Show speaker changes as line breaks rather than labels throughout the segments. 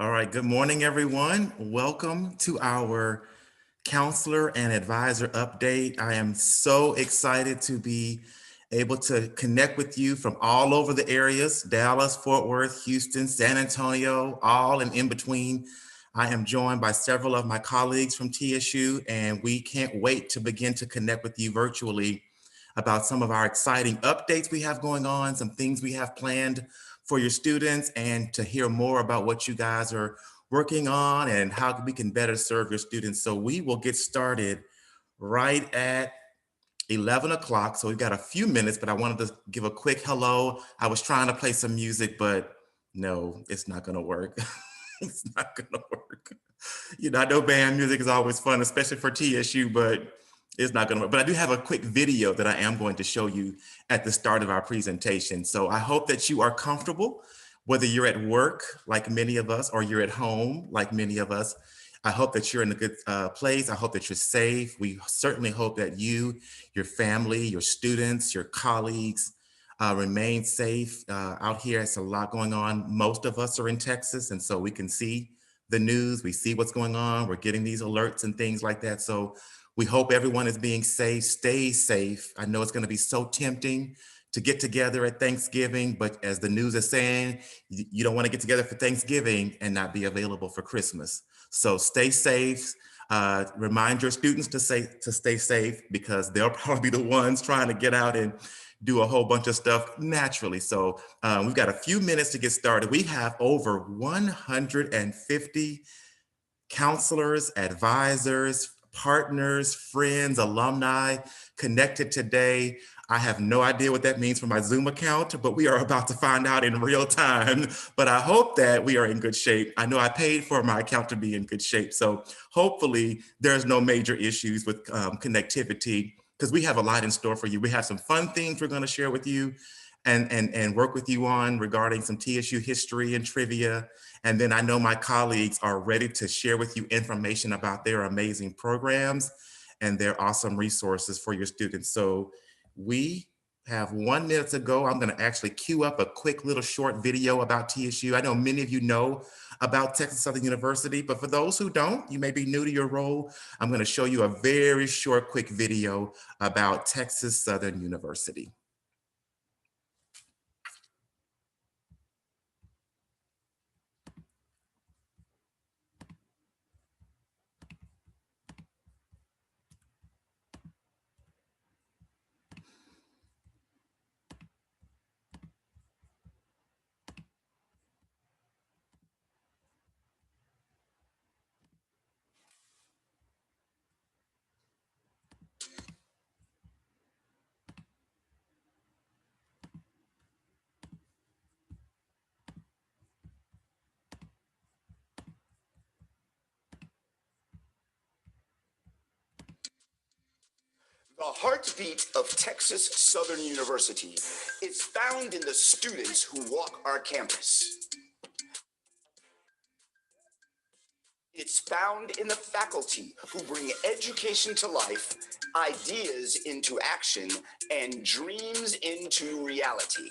All right, good morning, everyone. Welcome to our counselor and advisor update. I am so excited to be able to connect with you from all over the areas, Dallas, Fort Worth, Houston, San Antonio, all and in between. I am joined by several of my colleagues from TSU, and we can't wait to begin to connect with you virtually about some of our exciting updates we have going on, some things we have planned for your students, and to hear more about what you guys are working on and how we can better serve your students. So we will get started right at 11 o'clock. So we've got a few minutes, but I wanted to give a quick hello. I was trying to play some music, but no, it's not going to work. It's not going to work. I know band music is always fun, especially for TSU, but it's not going to work. But I do have a quick video that I am going to show you at the start of our presentation. So I hope that you are comfortable, whether you're at work, like many of us, or you're at home, like many of us. I hope that you're in a good place. I hope that you're safe. We certainly hope that you, your family, your students, your colleagues remain safe out here. It's a lot going on. Most of us are in Texas, and so we can see the news. We see what's going on. We're getting these alerts and things like that. So we hope everyone is being safe. Stay safe. I know it's going to be so tempting to get together at Thanksgiving, but as the news is saying, you don't want to get together for Thanksgiving and not be available for Christmas. So stay safe. Remind your students to stay safe, because they'll probably be the ones trying to get out and do a whole bunch of stuff naturally. So we've got a few minutes to get started. We have over 150 counselors, advisors, partners, friends, alumni connected today. I have no idea what that means for my Zoom account, but we are about to find out in real time. But I hope that we are in good shape. I know I paid for my account to be in good shape. So hopefully there's no major issues with connectivity, because we have a lot in store for you. We have some fun things we're going to share with you and work with you on regarding some TSU history and trivia. And then I know my colleagues are ready to share with you information about their amazing programs and their awesome resources for your students. So we have 1 minute to go. I'm going to actually queue up a quick little short video about TSU. I know many of you know about Texas Southern University, but for those who don't, you may be new to your role. I'm going to show you a very short, quick video about Texas Southern University.
The heartbeat of Texas Southern University is found in the students who walk our campus. It's found in the faculty who bring education to life, ideas into action, and dreams into reality.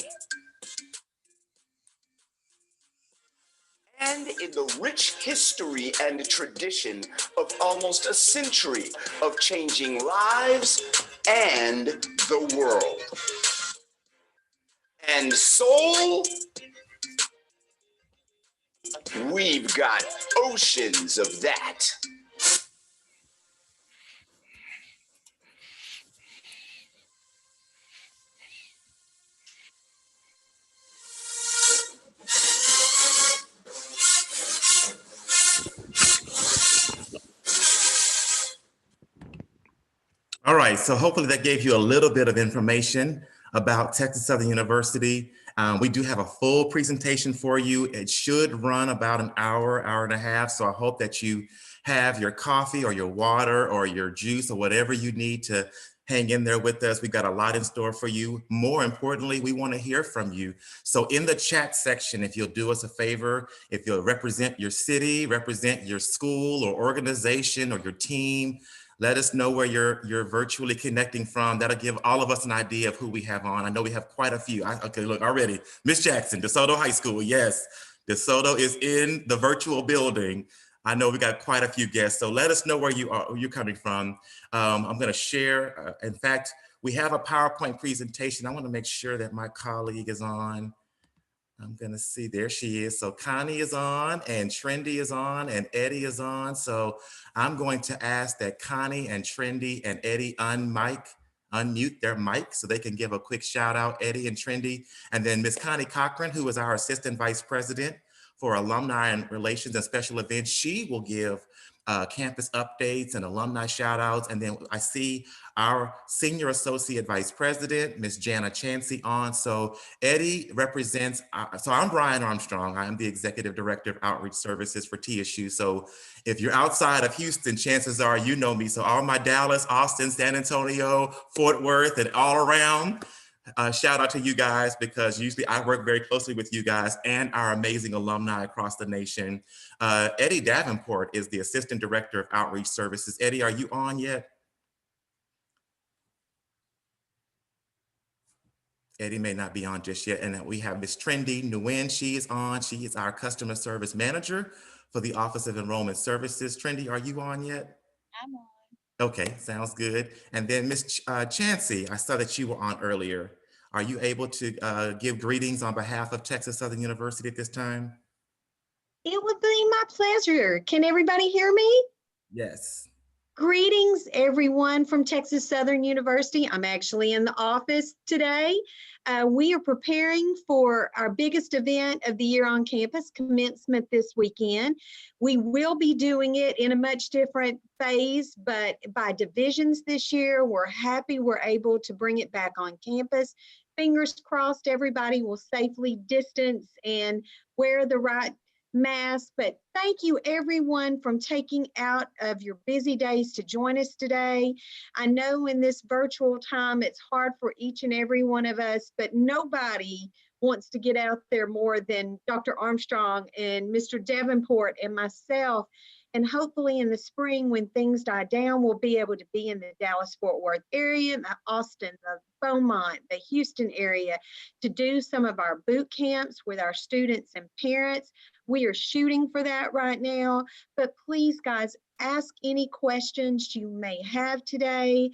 And in the rich history and tradition of almost a century of changing lives and the world. And soul, we've got oceans of that.
All right, so hopefully that gave you a little bit of information about Texas Southern University. We do have a full presentation for you. It should run about an hour, hour and a half. So I hope that you have your coffee or your water or your juice or whatever you need to hang in there with us. We've got a lot in store for you. More importantly, we want to hear from you. So in the chat section, if you'll do us a favor, if you'll represent your city, represent your school or organization or your team, let us know where you're virtually connecting from. That'll give all of us an idea of who we have on. I know we have quite a few. Okay, look, already. Miss Jackson, DeSoto High School, yes. DeSoto is in the virtual building. I know we got quite a few guests, so let us know where you are, where you're coming from. I'm going to share. In fact, we have a PowerPoint presentation. I want to make sure that my colleague is on. I'm gonna see, there she is. So Connie is on and Trendy is on and Eddie is on. So I'm going to ask that Connie and Trendy and Eddie unmute their mic so they can give a quick shout out, Eddie and Trendy. And then Miss Connie Cochran, who is our Assistant Vice President for Alumni and Relations and Special Events, she will give campus updates and alumni shout outs. And then I see our Senior Associate Vice President, Miss Jana Chansey on. So Eddie represents, so I'm Brian Armstrong. I am the Executive Director of Outreach Services for TSU. So if you're outside of Houston, chances are you know me. So all my Dallas, Austin, San Antonio, Fort Worth, and all around, shout out to you guys, because usually I work very closely with you guys and our amazing alumni across the nation. Eddie Davenport is the Assistant Director of Outreach Services. Eddie, are you on yet? Eddie may not be on just yet. And then we have Miss Trendy Nguyen. She is on. She is our Customer Service Manager for the Office of Enrollment Services. Trendy, are you on yet?
I'm on.
Okay, sounds good. And then Miss Chansey, I saw that you were on earlier. Are you able to give greetings on behalf of Texas Southern University at this time?
It would be my pleasure. Can everybody hear me?
Yes.
Greetings, everyone from Texas Southern University. I'm actually in the office today. We are preparing for our biggest event of the year on campus, commencement this weekend. We will be doing it in a much different phase, but by divisions this year. We're happy we're able to bring it back on campus. Fingers crossed everybody will safely distance and wear the right mask. But thank you everyone from taking out of your busy days to join us today. I know in this virtual time it's hard for each and every one of us, but nobody wants to get out there more than Dr. Armstrong and Mr. Davenport and myself. And hopefully in the spring, when things die down, we'll be able to be in the Dallas-Fort Worth area, the Austin, the Beaumont, the Houston area, to do some of our boot camps with our students and parents. We are shooting for that right now, but please, guys, ask any questions you may have today.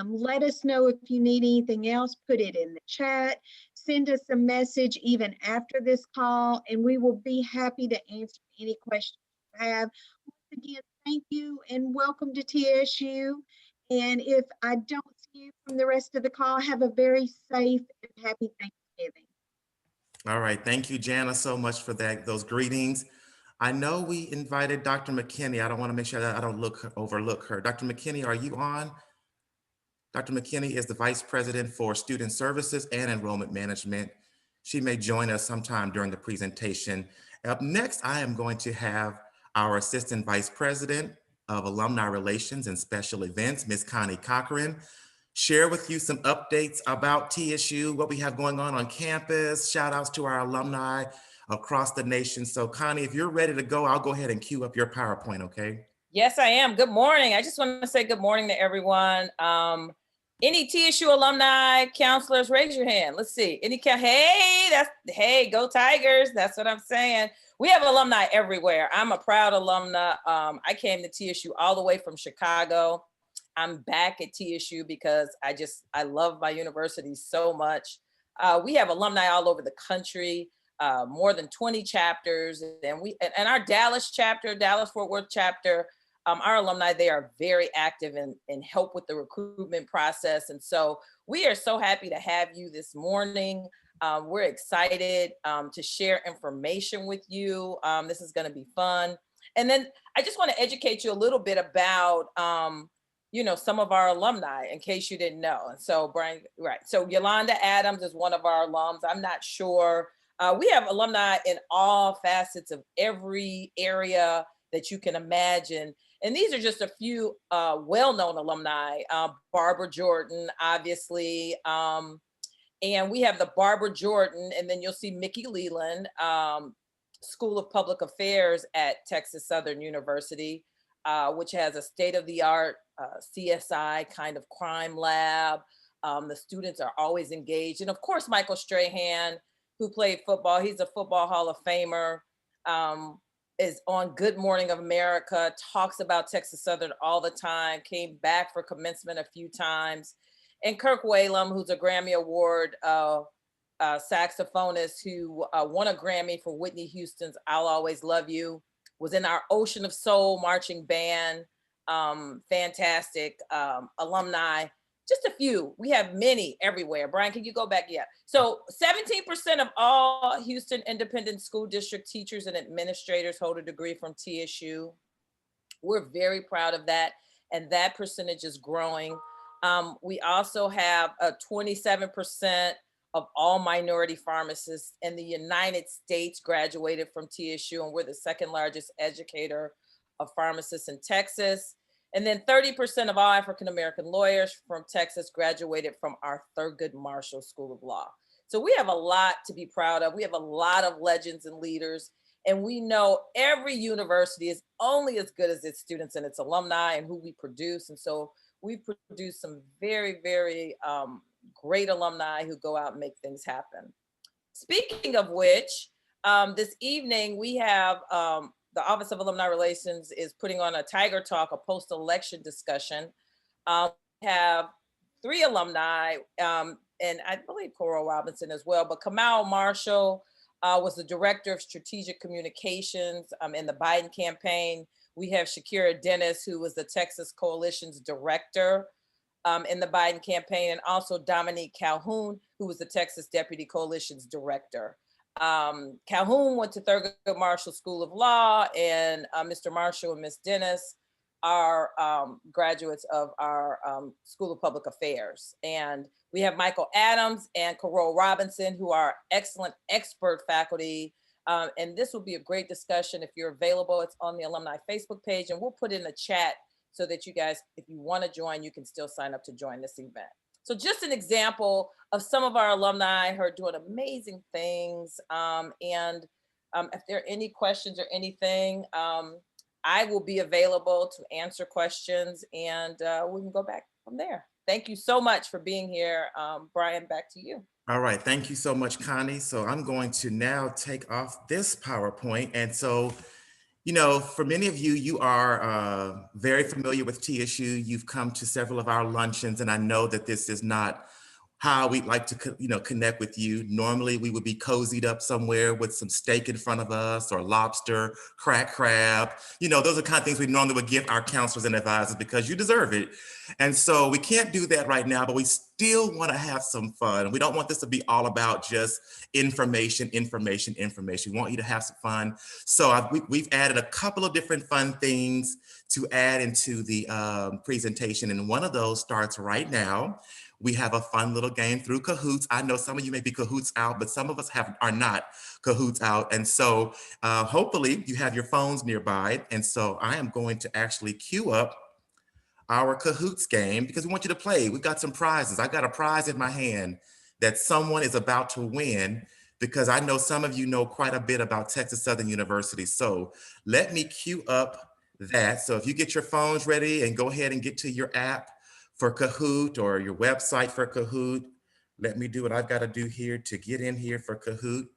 Let us know if you need anything else, put it in the chat, send us a message even after this call, and we will be happy to answer any questions you have. Once again, thank you and welcome to TSU. And if I don't see you from the rest of the call, have a very safe and happy Thanksgiving.
All right. Thank you, Jana, so much for those greetings. I know we invited Dr. McKinney. I don't want to make sure that I don't overlook her. Dr. McKinney, are you on? Dr. McKinney is the Vice President for Student Services and Enrollment Management. She may join us sometime during the presentation. Up next, I am going to have our Assistant Vice President of Alumni Relations and Special Events, Ms. Connie Cochran, share with you some updates about TSU, what we have going on campus, shout outs to our alumni across the nation. So Connie, if you're ready to go, I'll go ahead and cue up your PowerPoint, okay?
Yes, I am. Good morning. I just want to say good morning to everyone. Any TSU alumni, counselors, raise your hand. Let's see. Hey, go Tigers. That's what I'm saying. We have alumni everywhere. I'm a proud alumna. I came to TSU all the way from Chicago. I'm back at TSU because I love my university so much. We have alumni all over the country, more than 20 chapters, and our Dallas chapter, Dallas-Fort Worth chapter, our alumni, they are very active and help with the recruitment process. And so we are so happy to have you this morning. We're excited to share information with you. This is going to be fun. And then I just want to educate you a little bit about some of our alumni, in case you didn't know. And so Brian, right. So Yolanda Adams is one of our alums. I'm not sure. We have alumni in all facets of every area that you can imagine. And these are just a few well-known alumni. Barbara Jordan, obviously. And we have the Barbara Jordan, and then you'll see Mickey Leland, School of Public Affairs at Texas Southern University, which has a state-of-the-art CSI kind of crime lab. The students are always engaged. And of course, Michael Strahan, who played football. He's a football Hall of Famer. Is on Good Morning America, talks about Texas Southern all the time, came back for commencement a few times. And Kirk Whalum, who's a Grammy Award saxophonist who won a Grammy for Whitney Houston's I'll Always Love You, was in our Ocean of Soul marching band. Fantastic alumni. Just a few. We have many everywhere. Brian, can you go back? Yeah. So 17% of all Houston Independent School District teachers and administrators hold a degree from TSU. We're very proud of that. And that percentage is growing. We also have a 27% of all minority pharmacists in the United States graduated from TSU. And we're the second largest educator of pharmacists in Texas. And then 30% of all African-American lawyers from Texas graduated from our Thurgood Marshall School of Law. So we have a lot to be proud of. We have a lot of legends and leaders. And we know every university is only as good as its students and its alumni and who we produce. And so we produce some very, very great alumni who go out and make things happen. Speaking of which, this evening we have the Office of Alumni Relations is putting on a Tiger Talk, a post-election discussion. We have 3 alumni, and I believe Coral Robinson as well, but Kamal Marshall was the Director of Strategic Communications in the Biden campaign. We have Shakira Dennis, who was the Texas Coalition's Director in the Biden campaign, and also Dominique Calhoun, who was the Texas Deputy Coalition's Director. Calhoun went to Thurgood Marshall School of Law, and Mr. Marshall and Ms. Dennis are graduates of our School of Public Affairs. And we have Michael Adams and Carol Robinson, who are excellent expert faculty. And this will be a great discussion. If you're available, it's on the alumni Facebook page, and we'll put in the chat so that you guys, if you want to join, you can still sign up to join this event. So just an example of some of our alumni who are doing amazing things. If there are any questions or anything, I will be available to answer questions, and we can go back from there. Thank you so much for being here. Brian, back to you.
All right, thank you so much, Connie. So I'm going to now take off this PowerPoint. And so, you know, for many of you, you are very familiar with TSU. You've come to several of our luncheons, and I know that this is not how we'd like to, connect with you. Normally, we would be cozied up somewhere with some steak in front of us, or lobster, cracked crab. You know, those are the kind of things we normally would give our counselors and advisors because you deserve it. And so we can't do that right now, but we still want to have some fun. We don't want this to be all about just information. We want you to have some fun. So we've added a couple of different fun things to add into the presentation. And one of those starts right now. We have a fun little game through Kahoots. I know some of you may be Kahoots out, but some of us are not Kahoots out. And so hopefully you have your phones nearby. And so I am going to actually queue up our Kahoots game because we want you to play. We've got some prizes. I got a prize in my hand that someone is about to win because I know some of you know quite a bit about Texas Southern University. So let me queue up that. So if you get your phones ready and go ahead and get to your app for Kahoot or your website for Kahoot, let me do what I've got to do here to get in here for Kahoot.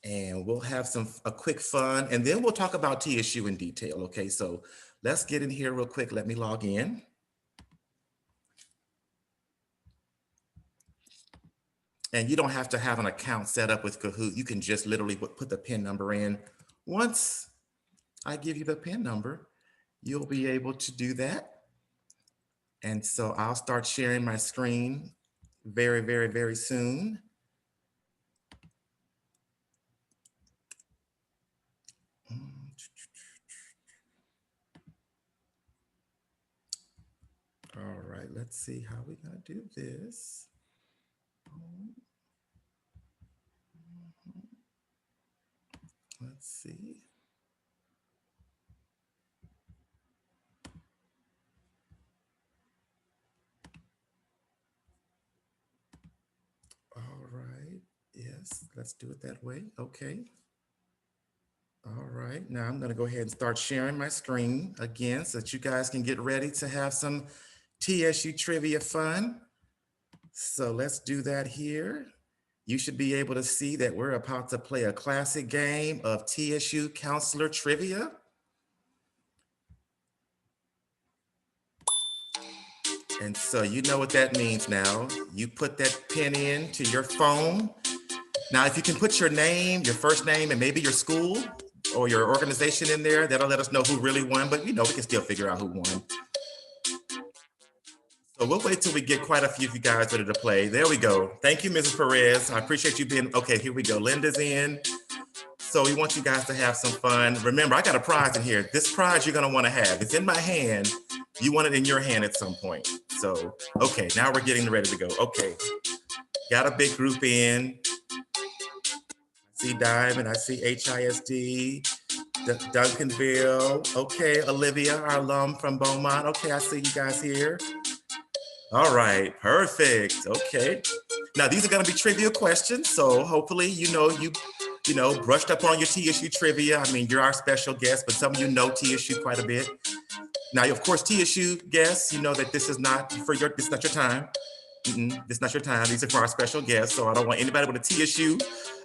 And we'll have a quick fun, and then we'll talk about TSU in detail. Okay, so let's get in here real quick. Let me log in. And you don't have to have an account set up with Kahoot. You can just literally put the PIN number in. Once I give you the PIN number, you'll be able to do that. And so I'll start sharing my screen very, very, very soon. All right, let's see how we're gonna do this. Let's see. All right, yes, let's do it that way. Okay. All right, now I'm gonna go ahead and start sharing my screen again so that you guys can get ready to have some TSU trivia fun. So let's do that here. you should be able to see that we're about to play a classic game of TSU Counselor Trivia. And so you know what that means now. You put that pin in to your phone. Now, if you can put your name, your first name, and maybe your school or your organization in there, that'll let us know who really won, but we can still figure out who won. So we'll wait till we get quite a few of you guys ready to play. There we go. Thank you, Mrs. Perez. I appreciate you being, okay, here we go. Linda's in. So we want you guys to have some fun. Remember, I got a prize in here. This prize you're gonna wanna have. It's in my hand. You want it in your hand at some point. So, okay, now we're getting ready to go. Okay, got a big group in. I see Diamond, I see HISD, Duncanville. Okay, Olivia, our alum from Beaumont. Okay, I see you guys here. All right, perfect. Okay. Now these are going to be trivia questions, so hopefully you brushed up on your TSU trivia. I mean, you're our special guest, but some of you know TSU quite a bit. Now, of course, TSU guests, you know that this is not your time. This is not your time. These are for our special guests, so I don't want anybody with a TSU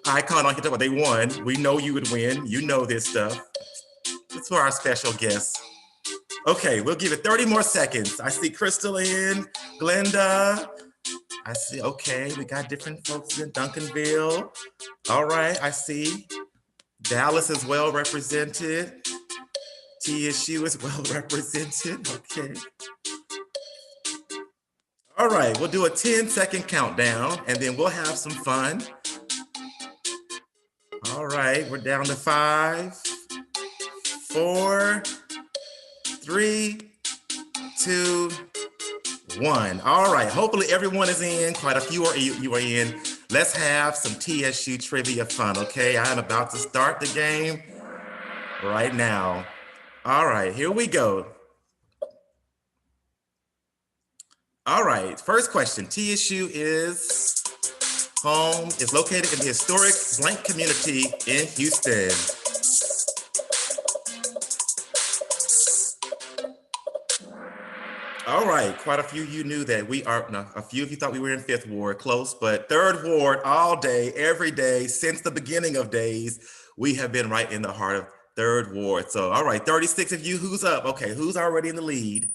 icon on here. What they won. We know you would win. You know this stuff. It's for our special guests. Okay, we'll give it 30 more seconds. I see Crystal in, Glenda. I see, okay, we got different folks in Duncanville. All right, I see. Dallas is well represented. TSU is well represented, okay. All right, we'll do a 10-second countdown and then we'll have some fun. All right, we're down to 5, 4, 3, 2, 1. All right, hopefully everyone is in. Quite a few of you are in. Let's have some TSU trivia fun, okay? I am about to start the game right now. All right, here we go. All right, first question. TSU is located in the historic Blank community in Houston. All right, quite a few of you knew that a few of you thought we were in 5th Ward, close, but 3rd Ward all day, every day, since the beginning of days, we have been right in the heart of 3rd Ward. So, all right, 36 of you, who's up? Okay, who's already in the lead?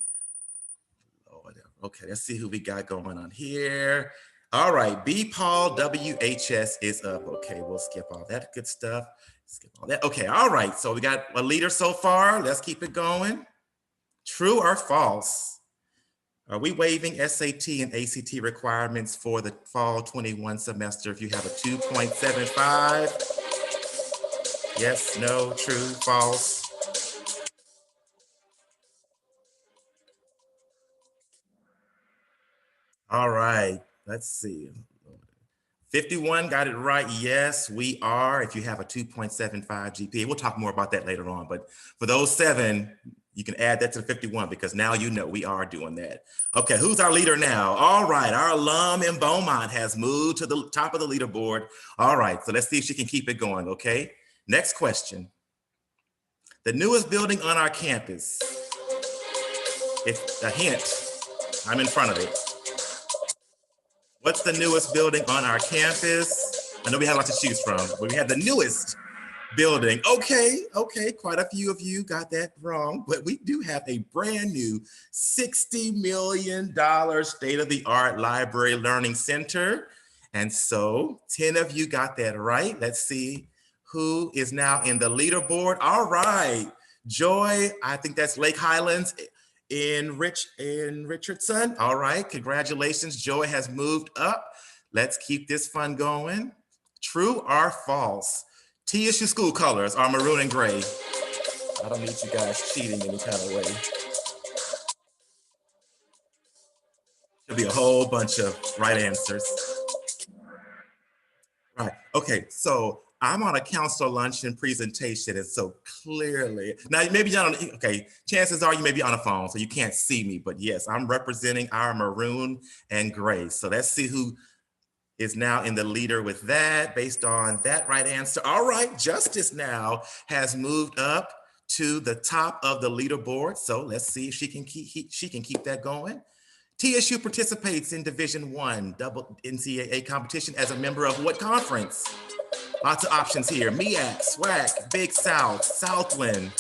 Okay, let's see who we got going on here. All right, B. Paul WHS is up. Okay, we'll skip all that good stuff. Skip all that. Okay, all right, so we got a leader so far. Let's keep it going. True or false? Are we waiving SAT and ACT requirements for the fall 21 semester if you have a 2.75? Yes, no, true, false? All right, let's see. 51 got it right. Yes, we are. If you have a 2.75 GPA, we'll talk more about that later on. But for those 7, you can add that to the 51 because now you know we are doing that. Okay, who's our leader now? All right, our alum in Beaumont has moved to the top of the leaderboard. All right, so let's see if she can keep it going, okay? Next question. The newest building on our campus. It's a hint. I'm in front of it. What's the newest building on our campus? I know we had a lot to choose from, but we had the newest building. Okay, quite a few of you got that wrong, but we do have a brand new $60 million state-of-the-art library learning center. And so 10 of you got that right. Let's see who is now in the leaderboard. All right, Joy, I think that's Lake Highlands in Richardson. All right, congratulations. Joy has moved up. Let's keep this fun going. True or false? TSU school colors are maroon and gray. I don't need you guys cheating any kind of way. There'll be a whole bunch of right answers. Right, okay, so I'm on a counselor luncheon presentation, and so clearly, now maybe you're on, okay, chances are you may be on a phone, so you can't see me, but yes, I'm representing our maroon and gray. So let's see who is now in the leader with that based on that right answer. All right, Justice now has moved up to the top of the leaderboard. So let's see if she can keep that going. TSU participates in Division I double NCAA competition as a member of what conference? Lots of options here. MEAC, SWAC, Big South, Southland.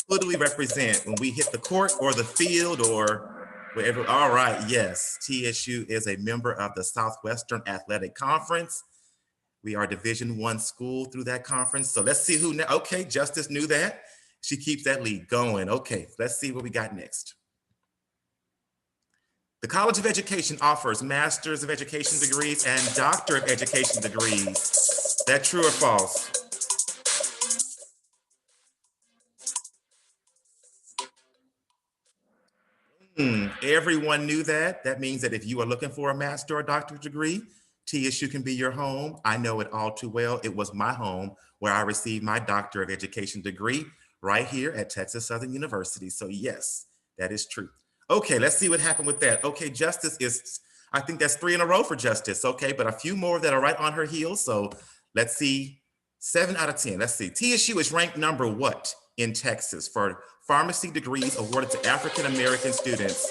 Who do we represent when we hit the court or the field or wherever? All right, yes, TSU is a member of the Southwestern Athletic Conference. We are Division I school through that conference. So let's see who now. Okay, Justice knew that. She keeps that lead going. Okay, let's see what we got next. The College of Education offers Master's of Education degrees and Doctor of Education degrees. Is that true or false? Everyone knew that. That means that if you are looking for a master or doctorate degree, TSU can be your home. I know it all too well. It was my home where I received my Doctor of Education degree right here at Texas Southern University. So yes, that is true. Okay, let's see what happened with that. Okay, Justice is, I think that's 3 in a row for Justice. Okay, but a few more that are right on her heels. So let's see, 7 out of 10. Let's see, TSU is ranked number what in Texas for pharmacy degrees awarded to African-American students?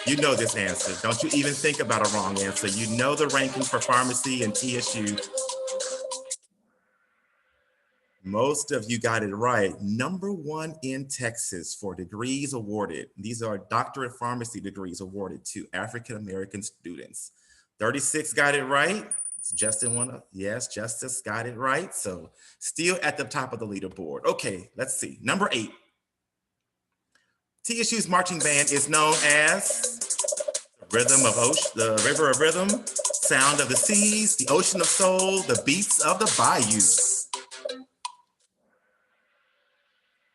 You know this answer. Don't you even think about a wrong answer. You know the ranking for pharmacy and TSU. Most of you got it right. Number 1 in Texas for degrees awarded. These are doctorate pharmacy degrees awarded to African-American students. 36 got it right. Justin won. Yes, Justice got it right. So still at the top of the leaderboard. Okay, let's see. Number 8. TSU's marching band is known as Rhythm of Ocean, the River of Rhythm, Sound of the Seas, the Ocean of Soul, the Beats of the Bayou.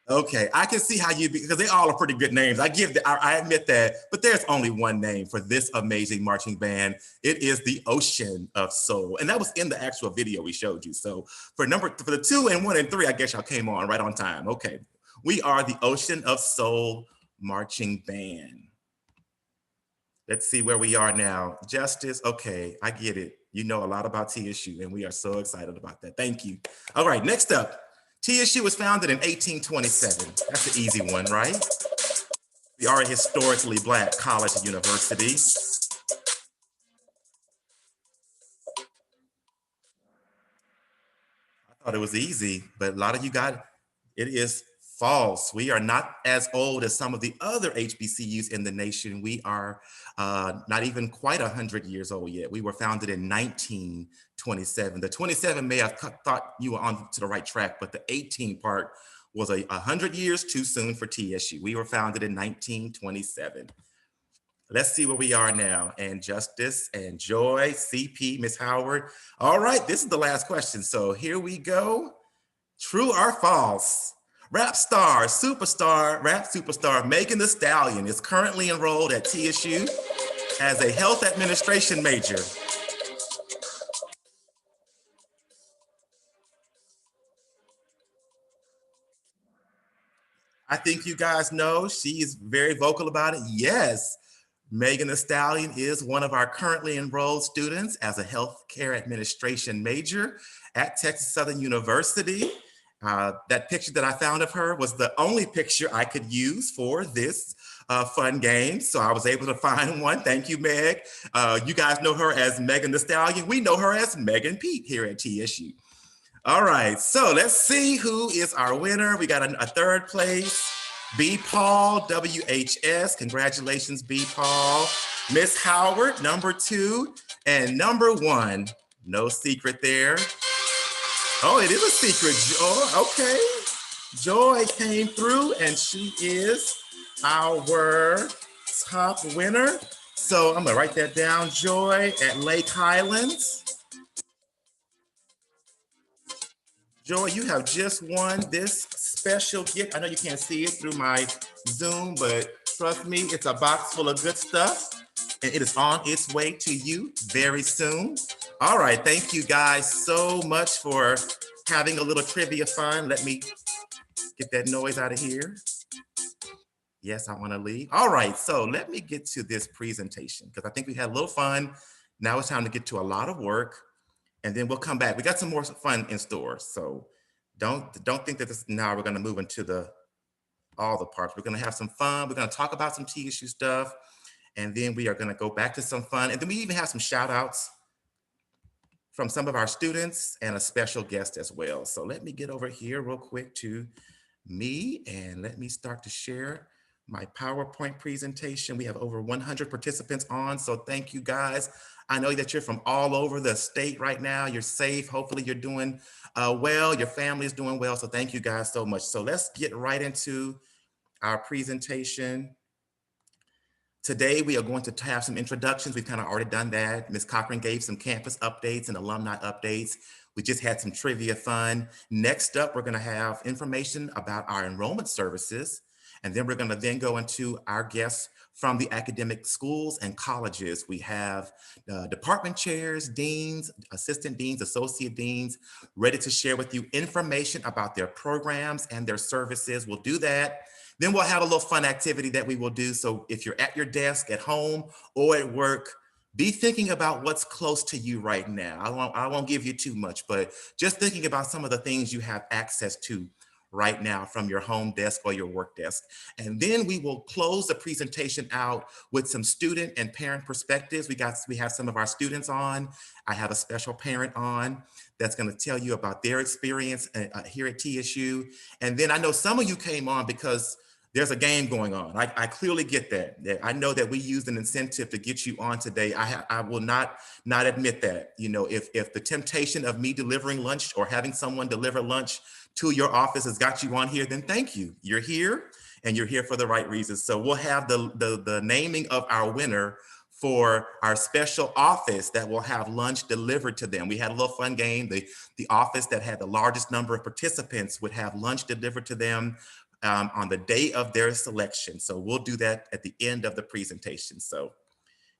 Okay, I can see how because they all are pretty good names. I admit that, but there's only one name for this amazing marching band. It is the Ocean of Soul, and that was in the actual video we showed you. So for the 2 and 1 and 3, I guess y'all came on right on time. Okay, we are the Ocean of Soul marching band. Let's see where we are now. Justice, okay, I get it. You know a lot about TSU, and we are so excited about that. Thank you. All right, next up. TSU was founded in 1827. That's an easy one, right? We are a historically Black college and university. I thought it was easy, but a lot of you got it. It is false. We are not as old as some of the other HBCUs in the nation. We are not even quite 100 years old yet. We were founded in 1927. The 27 may have thought you were on to the right track, but the 18 part was 100 years too soon for TSU. We were founded in 1927. Let's see where we are now. And Justice and Joy, CP, Miss Howard. All right, this is the last question. So here we go. True or false? Rap superstar Megan Thee Stallion is currently enrolled at TSU as a health administration major. I think you guys know she is very vocal about it. Yes, Megan Thee Stallion is one of our currently enrolled students as a healthcare administration major at Texas Southern University. That picture that I found of her was the only picture I could use for this fun game. So I was able to find one. Thank you, Meg. You guys know her as Megan Thee Stallion. We know her as Megan Pete here at TSU. All right, so let's see who is our winner. We got a 3rd place, B. Paul, WHS. Congratulations, B. Paul. Miss Howard, number 2, and number 1. No secret there. Oh, it is a secret. Joy, okay. Joy came through and she is our top winner. So I'm gonna write that down. Joy at Lake Highlands. Joy, you have just won this special gift. I know you can't see it through my Zoom, but trust me, it's a box full of good stuff and it is on its way to you very soon. All right, thank you guys so much for having a little trivia fun. Let me get that noise out of here. Yes, I wanna leave. All right, so let me get to this presentation because I think we had a little fun. Now it's time to get to a lot of work and then we'll come back. We got some more fun in store. So don't think that now we're gonna move into the all the parts. We're going to have some fun. We're going to talk about some TSU stuff, and then we are going to go back to some fun. And then we even have some shout outs from some of our students and a special guest as well. So let me get over here real quick to me and let me start to share my PowerPoint presentation. We have over 100 participants on, so thank you guys. I know that you're from all over the state right now. You're safe. Hopefully you're doing well. Your family is doing well. So thank you guys so much. So let's get right into our presentation. Today, we are going to have some introductions. We've kind of already done that. Ms. Cochran gave some campus updates and alumni updates. We just had some trivia fun. Next up, we're going to have information about our enrollment services. And then we're going to then go into our guests from the academic schools and colleges. We have department chairs, deans, assistant deans, associate deans, ready to share with you information about their programs and their services. We'll do that. Then we'll have a little fun activity that we will do. So if you're at your desk, at home, or at work, be thinking about what's close to you right now. I won't give you too much, but just thinking about some of the things you have access to right now from your home desk or your work desk. And then we will close the presentation out with some student and parent perspectives. We have some of our students on. I have a special parent on that's going to tell you about their experience here at TSU. And then I know some of you came on because there's a game going on. I clearly get that. I know that we used an incentive to get you on today. I will not admit that. You know, if the temptation of me delivering lunch or having someone deliver lunch to your office has got you on here, then thank you. You're here and you're here for the right reasons. So we'll have the naming of our winner for our special office that will have lunch delivered to them. We had a little fun game. The office that had the largest number of participants would have lunch delivered to them on the day of their selection. So we'll do that at the end of the presentation. So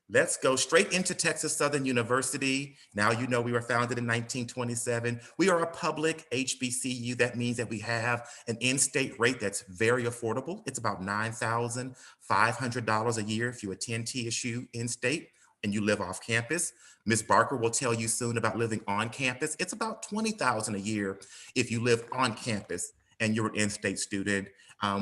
let's go straight into Texas Southern University. Now you know we were founded in 1927. We are a public HBCU. That means that we have an in-state rate that's very affordable. It's about $9,500 a year if you attend TSU in-state and you live off campus. Ms. Barker will tell you soon about living on campus. It's about $20,000 a year if you live on campus and you're an in-state student.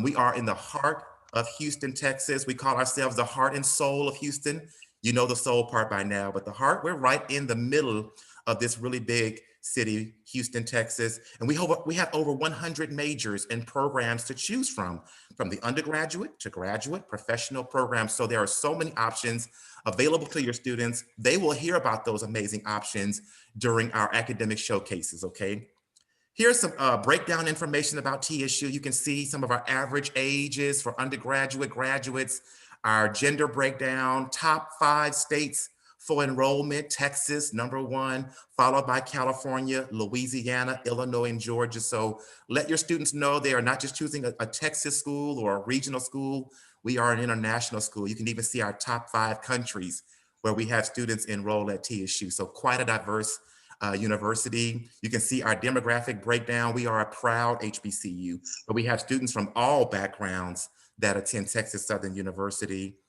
We are in the heart of Houston, Texas. We call ourselves the heart and soul of Houston. You know the soul part by now, but the heart, we're right in the middle of this really big city, Houston, Texas. And we have over 100 majors and programs to choose from the undergraduate to graduate, professional programs. So there are so many options available to your students. They will hear about those amazing options during our academic showcases, okay? Here's some breakdown information about TSU. You can see some of our average ages for undergraduate, graduates, our gender breakdown, top 5 states for enrollment: Texas, #1, followed by California, Louisiana, Illinois, and Georgia. So let your students know they are not just choosing a Texas school or a regional school. We are an international school. You can even see our top 5 countries where we have students enrolled at TSU. So quite a diverse university. You can see our demographic breakdown. We are a proud HBCU, but we have students from all backgrounds that attend Texas Southern University.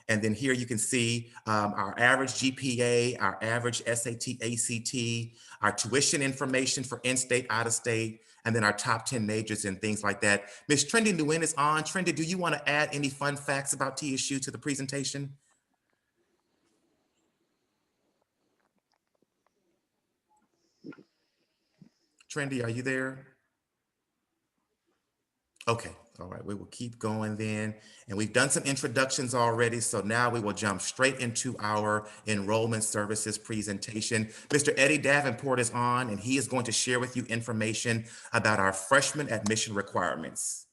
And then here you can see our average GPA, our average SAT, ACT, our tuition information for in-state, out-of-state, and then our top 10 majors and things like that. Ms. Trendy Nguyen is on. Trendy, do you want to add any fun facts about TSU to the presentation? Trendy, are you there? Okay, all right, we will keep going then. And we've done some introductions already, so now we will jump straight into our enrollment services presentation. Mr. Eddie Davenport is on, and he is going to share with you information about our freshman admission requirements.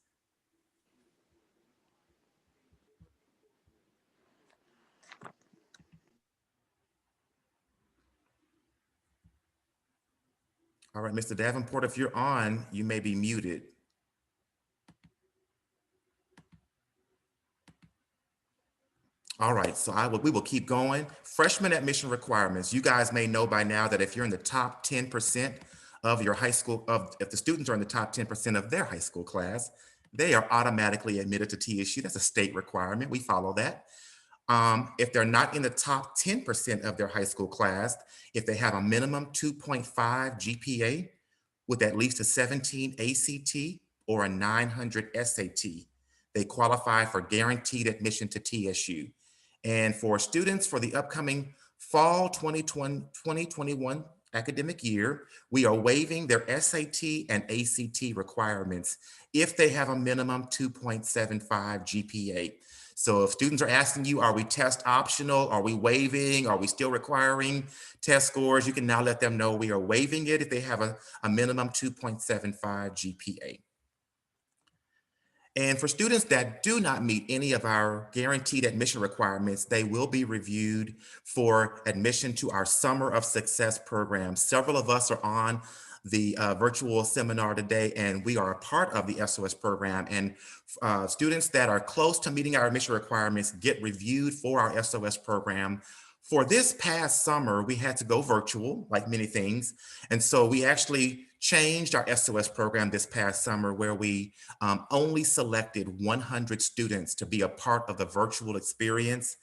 All right, Mr. Davenport, if you're on, you may be muted. All right, so we will keep going. Freshman admission requirements. You guys may know by now that if you're in the top 10% of your high school, if the students are in the top 10% of their high school class, they are automatically admitted to TSU. That's a state requirement. We follow that. If they're not in the top 10% of their high school class, if they have a minimum 2.5 GPA with at least a 17 ACT or a 900 SAT, they qualify for guaranteed admission to TSU. And for students for the upcoming fall 2021 academic year, we are waiving their SAT and ACT requirements if they have a minimum 2.75 GPA. So if students are asking you, are we test optional? Are we waiving? Are we still requiring test scores? You can now let them know we are waiving it if they have a minimum 2.75 GPA. And for students that do not meet any of our guaranteed admission requirements, they will be reviewed for admission to our Summer of Success program. Several of us are on the virtual seminar today, and we are a part of the SOS program. And students that are close to meeting our admission requirements get reviewed for our SOS program. For this past summer, we had to go virtual, like many things. And so we actually changed our SOS program this past summer, where we only selected 100 students to be a part of the virtual experience.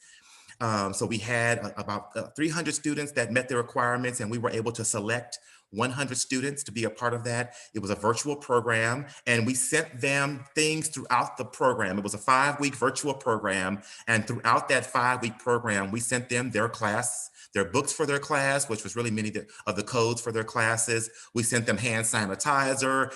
So we had about 300 students that met the requirements, and we were able to select 100 students to be a part of that. It was a virtual program, and we sent them things throughout the program. It was a 5-week virtual program, and throughout that 5-week program, we sent them their class, their books for their class, which was really many of the codes for their classes. We sent them hand sanitizer,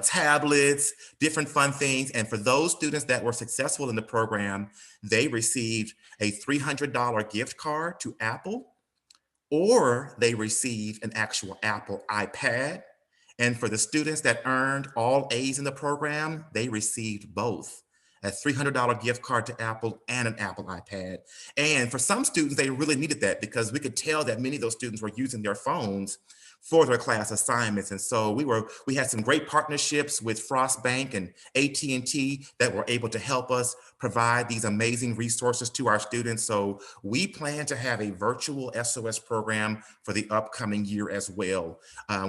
tablets, different fun things. And for those students that were successful in the program, they received a $300 gift card to Apple, or they received an actual Apple iPad. And for the students that earned all A's in the program, they received both, a $300 gift card to Apple and an Apple iPad. And for some students, they really needed that because we could tell that many of those students were using their phones for their class assignments. And so we had some great partnerships with Frost Bank and AT&T that were able to help us provide these amazing resources to our students. So we plan to have a virtual SOS program for the upcoming year as well.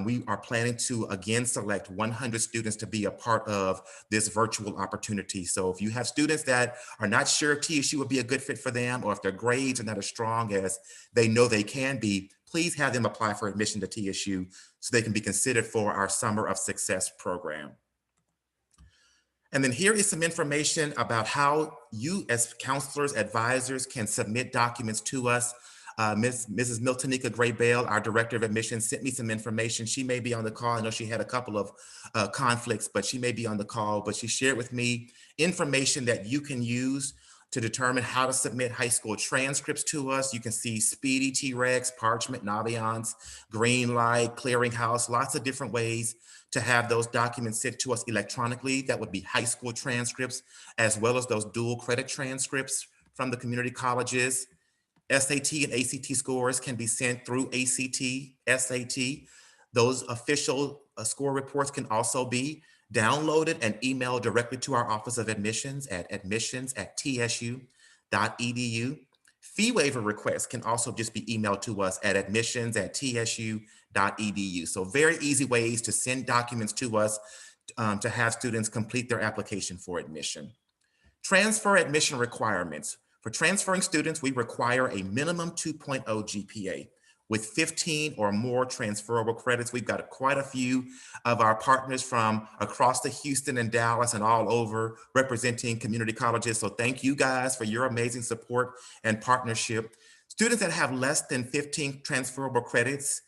We are planning to again select 100 students to be a part of this virtual opportunity. So if you have students that are not sure if TSU would be a good fit for them, or if their grades are not as strong as they know they can be, please have them apply for admission to TSU so they can be considered for our Summer of Success program. And then here is some information about how you as counselors, advisors can submit documents to us. Mrs. Miltonika Gray-Bale, our Director of Admissions, sent me some information. She may be on the call. I know she had a couple of conflicts, but she may be on the call. But she shared with me information that you can use to determine how to submit high school transcripts to us. You can see Speedy, T-Rex, Parchment, Naviance, Greenlight, Clearinghouse, lots of different ways to have those documents sent to us electronically. That would be high school transcripts, as well as those dual credit transcripts from the community colleges. SAT and ACT scores can be sent through ACT, SAT. Those official score reports can also be downloaded and emailed directly to our Office of Admissions at admissions@tsu.edu. Fee waiver requests can also just be emailed to us at admissions@tsu.edu. So very easy ways to send documents to us to have students complete their application for admission. Transfer admission requirements. For transferring students, we require a minimum 2.0 GPA with 15 or more transferable credits. We've got quite a few of our partners from across the Houston and Dallas and all over representing community colleges. So thank you guys for your amazing support and partnership. Students that have less than 15 transferable credits,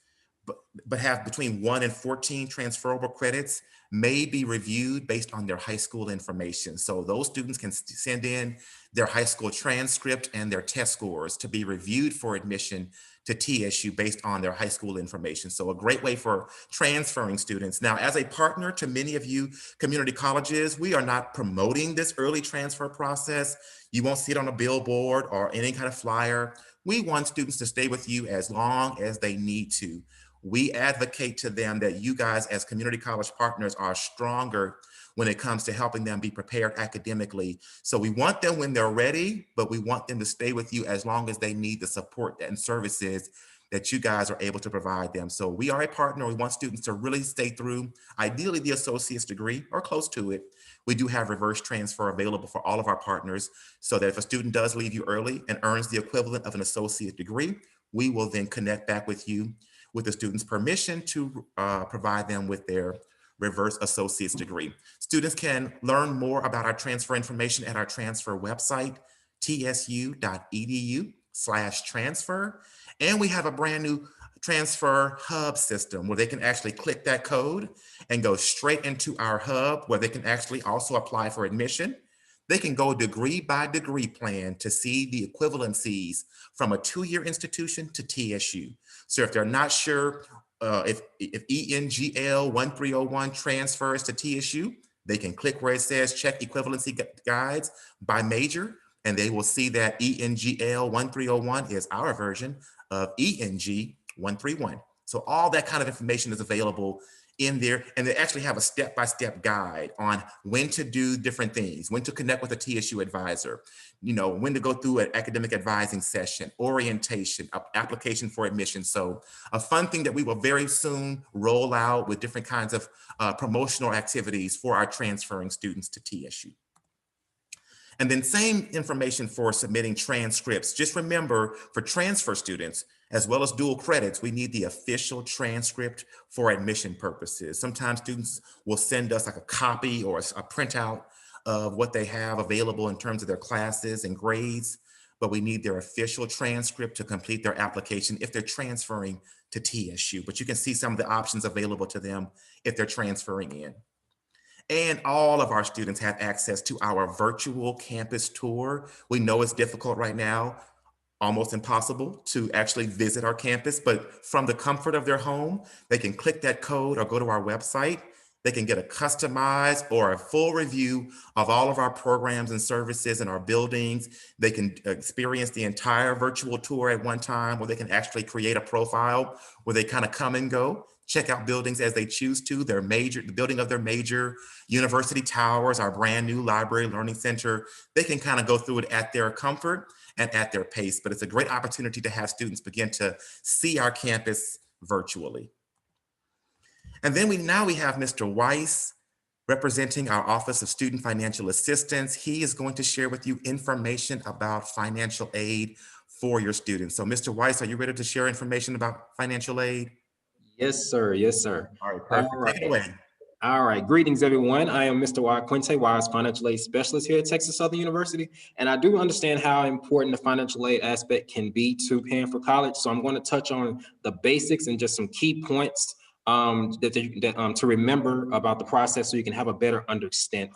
but have between 1 and 14 transferable credits may be reviewed based on their high school information. So those students can send in their high school transcript and their test scores to be reviewed for admission to TSU based on their high school information. So a great way for transferring students. Now, as a partner to many of you community colleges, we are not promoting this early transfer process. You won't see it on a billboard or any kind of flyer. We want students to stay with you as long as they need to. We advocate to them that you guys as community college partners are stronger when it comes to helping them be prepared academically. So we want them when they're ready, but we want them to stay with you as long as they need the support and services that you guys are able to provide them. So we are a partner. We want students to really stay through, ideally the associate's degree or close to it. We do have reverse transfer available for all of our partners so that if a student does leave you early and earns the equivalent of an associate degree, we will then connect back with you with the student's permission to provide them with their reverse associate's degree. Students can learn more about our transfer information at our transfer website, tsu.edu/transfer. And we have a brand new transfer hub system where they can actually click that code and go straight into our hub where they can actually also apply for admission. They can go degree by degree plan to see the equivalencies from a 2-year institution to TSU. So if they're not sure if ENGL 1301 transfers to TSU, they can click where it says check equivalency guides by major, and they will see that ENGL 1301 is our version of ENG 131. So all that kind of information is available in there, and they actually have a step-by-step guide on when to do different things, when to connect with a TSU advisor, when to go through an academic advising session, orientation, application for admission. So a fun thing that we will very soon roll out with different kinds of promotional activities for our transferring students to TSU. And then same information for submitting transcripts. Just remember, for transfer students, as well as dual credits, we need the official transcript for admission purposes. Sometimes students will send us like a copy or a printout of what they have available in terms of their classes and grades, but we need their official transcript to complete their application if they're transferring to TSU. But you can see some of the options available to them if they're transferring in. And all of our students have access to our virtual campus tour. We know it's difficult right now, almost impossible to actually visit our campus, but from the comfort of their home, they can click that code or go to our website. They can get a customized or a full review of all of our programs and services in our buildings. They can experience the entire virtual tour at one time, or they can actually create a profile where they kind of come and go, check out buildings as they choose to, the building of their major, university towers, our brand new library learning center. They can kind of go through it at their comfort and at their pace, but it's a great opportunity to have students begin to see our campus virtually. And then we have Mr. Weiss representing our Office of Student Financial Assistance. He is going to share with you information about financial aid for your students. So Mr. Weiss, are you ready to share information about financial aid?
Yes, sir. Yes, sir.
All right, perfect. Take it away.
All right. Greetings, everyone. I am Mr. Quinte Wise, Financial Aid Specialist here at Texas Southern University. And I do understand how important the financial aid aspect can be to paying for college. So I'm going to touch on the basics and just some key points to remember about the process so you can have a better understanding.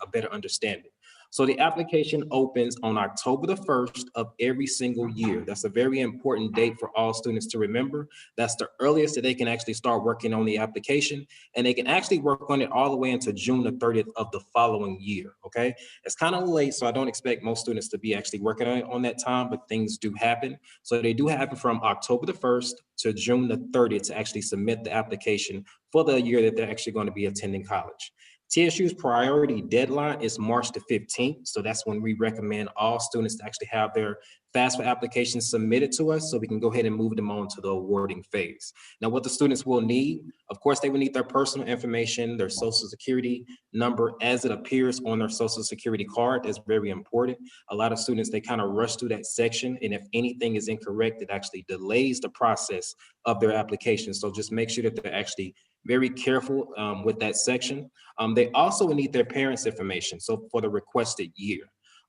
So the application opens on October the 1st of every single year. That's a very important date for all students to remember. That's the earliest that they can actually start working on the application, and they can actually work on it all the way into June the 30th of the following year, okay? It's kind of late, so I don't expect most students to be actually working on it on that time, but things do happen. So they do happen from October the 1st to June the 30th to actually submit the application for the year that they're actually going to be attending college. TSU's priority deadline is March the 15th. So that's when we recommend all students to actually have their FAFSA applications submitted to us so we can go ahead and move them on to the awarding phase. Now, what the students will need, of course, they will need their personal information, their social security number as it appears on their social security card. That's very important. A lot of students, they kind of rush through that section, and if anything is incorrect, it actually delays the process of their application. So just make sure that they're actually very careful with that section. They also need their parents' information, so for the requested year.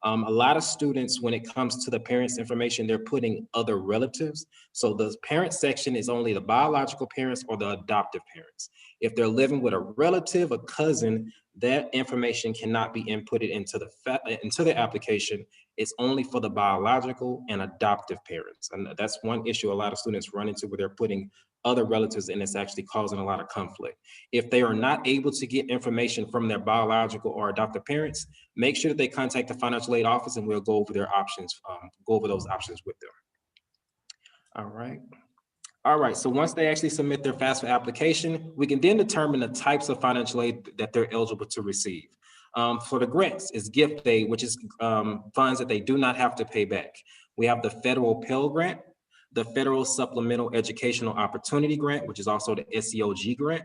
A lot of students, when it comes to the parents' information, they're putting other relatives. So the parent section is only the biological parents or the adoptive parents. If they're living with a relative, a cousin, that information cannot be inputted into the application. It's only for the biological and adoptive parents. And that's one issue a lot of students run into, where they're putting other relatives, and it's actually causing a lot of conflict. If they are not able to get information from their biological or adoptive parents, make sure that they contact the financial aid office, and we'll go over their options, go over those options with them. All right, so once they actually submit their FAFSA application, we can then determine the types of financial aid that they're eligible to receive. For the grants, it's gift aid, which is funds that they do not have to pay back. We have the federal Pell Grant, the Federal Supplemental Educational Opportunity Grant, which is also the SEOG grant,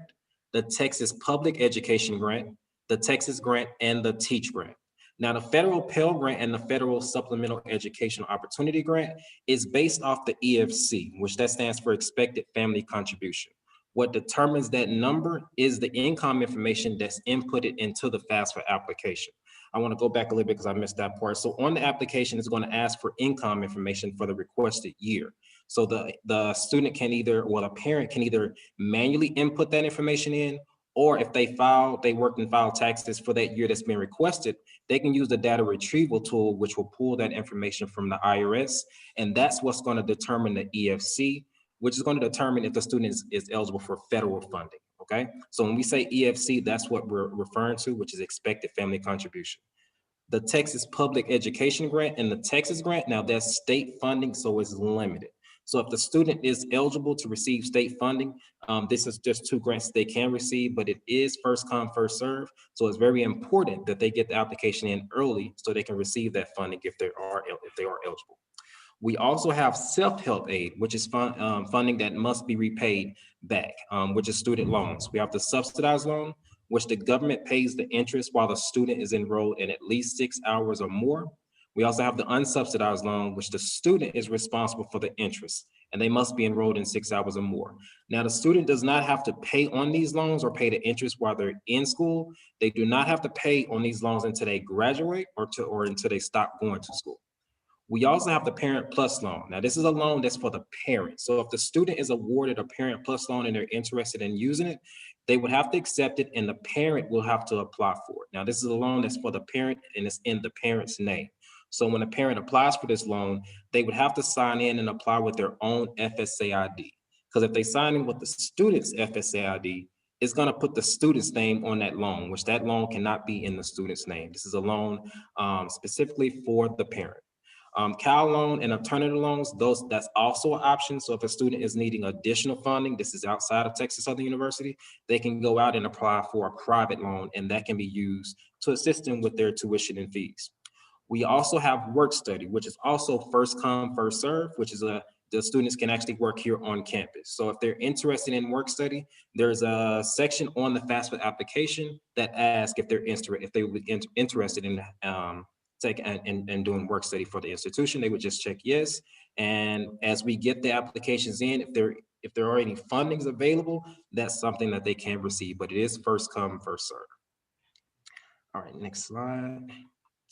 the Texas Public Education Grant, the Texas Grant, and the Teach Grant. Now, the Federal Pell Grant and the Federal Supplemental Educational Opportunity Grant is based off the EFC, which that stands for Expected Family Contribution. What determines that number is the income information that's inputted into the FAFSA application. I want to go back a little bit because I missed that part. So on the application, it's going to ask for income information for the requested year. So the student can either, well, a parent can either manually input that information in, or if they worked and filed taxes for that year that's been requested, they can use the data retrieval tool, which will pull that information from the IRS. And that's what's going to determine the EFC, which is going to determine if the student is eligible for federal funding, okay? So when we say EFC, that's what we're referring to, which is expected family contribution. The Texas Public Education Grant and the Texas Grant, now that's state funding, so it's limited. So if the student is eligible to receive state funding, this is just 2 grants they can receive, but it is first come, first serve. So it's very important that they get the application in early so they can receive that funding if they are eligible. We also have self-help aid, which is funding that must be repaid back, which is student loans. We have the subsidized loan, which the government pays the interest while the student is enrolled in at least 6 hours or more. We also have the unsubsidized loan, which the student is responsible for the interest, and they must be enrolled in 6 hours or more. Now, the student does not have to pay on these loans or pay the interest while they're in school. They do not have to pay on these loans until they graduate or until they stop going to school. We also have the Parent Plus loan. Now, this is a loan that's for the parent. So if the student is awarded a Parent Plus loan and they're interested in using it, they would have to accept it and the parent will have to apply for it. Now, this is a loan that's for the parent and it's in the parent's name. So when a parent applies for this loan, they would have to sign in and apply with their own FSA ID. Because if they sign in with the student's FSA ID, it's going to put the student's name on that loan, which that loan cannot be in the student's name. This is a loan specifically for the parent. Cal loan and alternative loans, that's also an option. So if a student is needing additional funding, this is outside of Texas Southern University, they can go out and apply for a private loan and that can be used to assist them with their tuition and fees. We also have work study, which is also first come, first serve, which is the students can actually work here on campus. So if they're interested in work study, there's a section on the FAFSA application that asks if they would be interested in and doing work study for the institution. They would just check yes. And as we get the applications in, if there are any fundings available, that's something that they can receive, but it is first come, first serve. All right, next slide.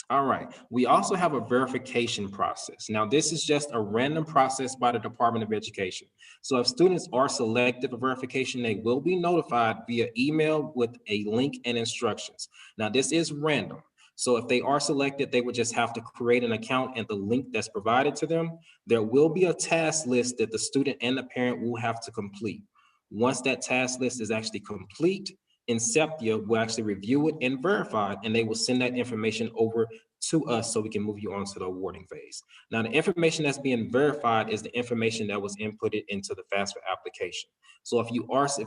All right, we also have a verification process. Now, this is just a random process by the Department of Education. So if students are selected for verification, they will be notified via email with a link and instructions. Now, this is random. So if they are selected, they would just have to create an account and the link that's provided to them. There will be a task list that the student and the parent will have to complete. Once that task list is actually complete, Inceptia will actually review it and verify it, and they will send that information over to us so we can move you on to the awarding phase. Now, the information that's being verified is the information that was inputted into the FAFSA application. So if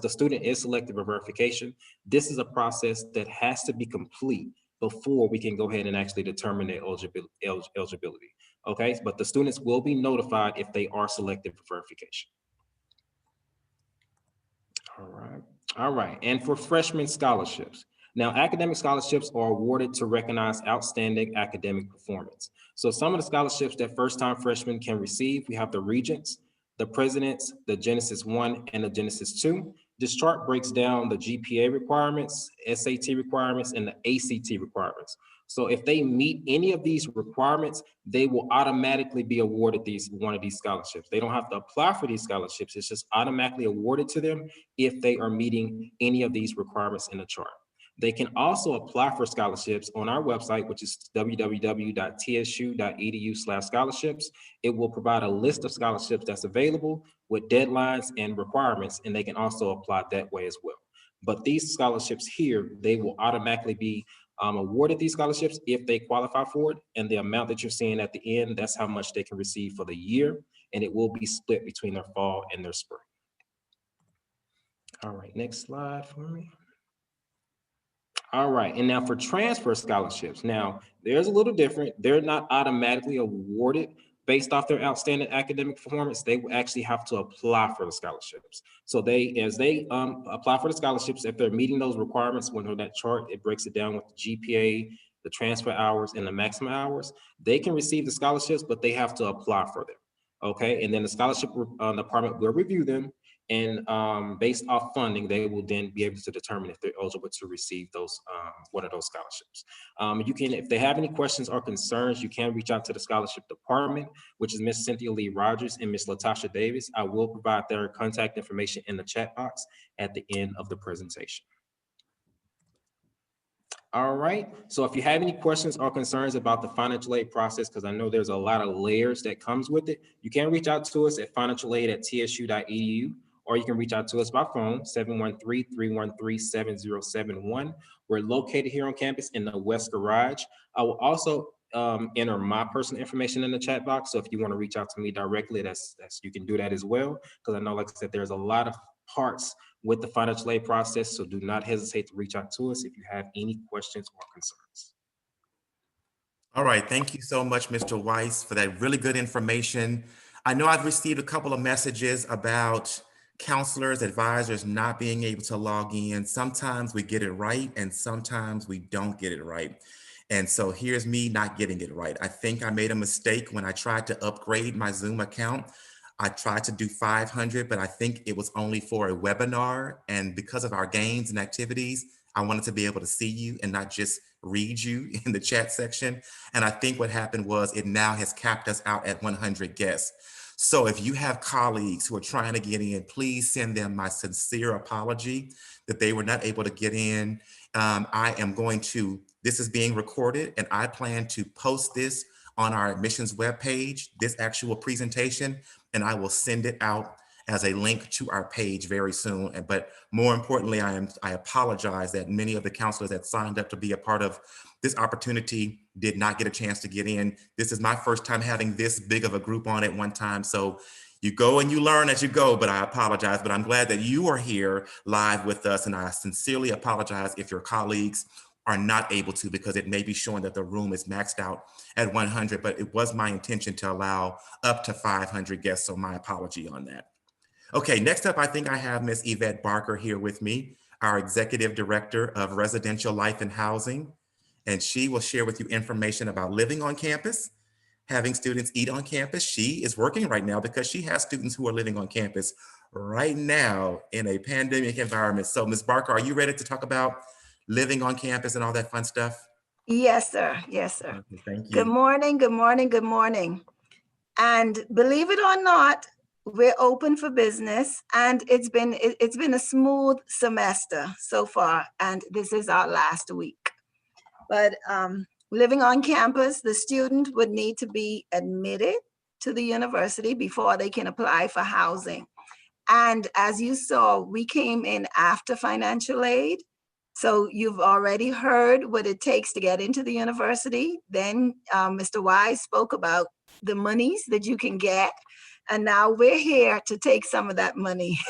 the student is selected for verification, this is a process that has to be complete before we can go ahead and actually determine their eligibility. Okay, but the students will be notified if they are selected for verification. All right, and for freshman scholarships. Now, academic scholarships are awarded to recognize outstanding academic performance. So some of the scholarships that first-time freshmen can receive, we have the Regents, the Presidents, the Genesis 1, and the Genesis 2. This chart breaks down the GPA requirements, SAT requirements, and the ACT requirements. So if they meet any of these requirements, they will automatically be awarded one of these scholarships. They don't have to apply for these scholarships. It's just automatically awarded to them if they are meeting any of these requirements in the chart. They can also apply for scholarships on our website, which is www.tsu.edu/scholarships. It will provide a list of scholarships that's available with deadlines and requirements, and they can also apply that way as well. But these scholarships here, they will automatically be awarded these scholarships if they qualify for it, and the amount that you're seeing at the end, that's how much they can receive for the year, and it will be split between their fall and their spring. All right, next slide for me. All right, and now for transfer scholarships, now there's a little different. They're not automatically awarded based off their outstanding academic performance. They will actually have to apply for the scholarships. So as they apply for the scholarships, if they're meeting those requirements, when on that chart, it breaks it down with the GPA, the transfer hours, and the maximum hours, they can receive the scholarships, but they have to apply for them. Okay, and then the scholarship department will review them, and based off funding, they will then be able to determine if they're eligible to receive those one of those scholarships. You can, if they have any questions or concerns, you can reach out to the scholarship department, which is Miss Cynthia Lee Rogers and Miss Latasha Davis. I will provide their contact information in the chat box at the end of the presentation. All right, so if you have any questions or concerns about the financial aid process, because I know there's a lot of layers that comes with it, you can reach out to us at financialaid@tsu.edu, or you can reach out to us by phone, 713-313-7071. We're located here on campus in the West Garage. I will also enter my personal information in the chat box, so if you want to reach out to me directly, that's you can do that as well, because I know, like I said, there's a lot of parts with the financial aid process, so do not hesitate to reach out to us if you have any questions or concerns.
All right, thank you so much, Mr. Weiss, for that really good information. I know I've received a couple of messages about counselors, advisors not being able to log in. Sometimes we get it right and sometimes we don't get it right. And so here's me not getting it right. I think I made a mistake when I tried to upgrade my Zoom account. I tried to do 500, but I think it was only for a webinar. And because of our games and activities, I wanted to be able to see you and not just read you in the chat section. And I think what happened was it now has capped us out at 100 guests. So if you have colleagues who are trying to get in, please send them my sincere apology that they were not able to get in. This is being recorded and I plan to post this on our admissions webpage, this actual presentation, and I will send it out as a link to our page very soon. But more importantly, I apologize that many of the counselors that signed up to be a part of this opportunity did not get a chance to get in. This is my first time having this big of a group on at one time. So you go and you learn as you go, but I apologize. But I'm glad that you are here live with us. And I sincerely apologize if your colleagues are not able to, because it may be showing that the room is maxed out at 100, but it was my intention to allow up to 500 guests. So my apology on that. Okay, next up, I think I have Ms. Yvette Barker here with me, our Executive Director of Residential Life and Housing, and she will share with you information about living on campus, having students eat on campus. She is working right now because she has students who are living on campus right now in a pandemic environment. So Ms. Barker, are you ready to talk about living on campus and all that fun stuff?
Yes, sir. Yes, sir.
Okay, thank you.
Good morning, good morning, good morning. And believe it or not, we're open for business, and it's been a smooth semester so far, and this is our last week. But living on campus, the student would need to be admitted to the university before they can apply for housing. And as you saw, we came in after financial aid. So you've already heard what it takes to get into the university. Then Mr. Wise spoke about the monies that you can get. And now we're here to take some of that money.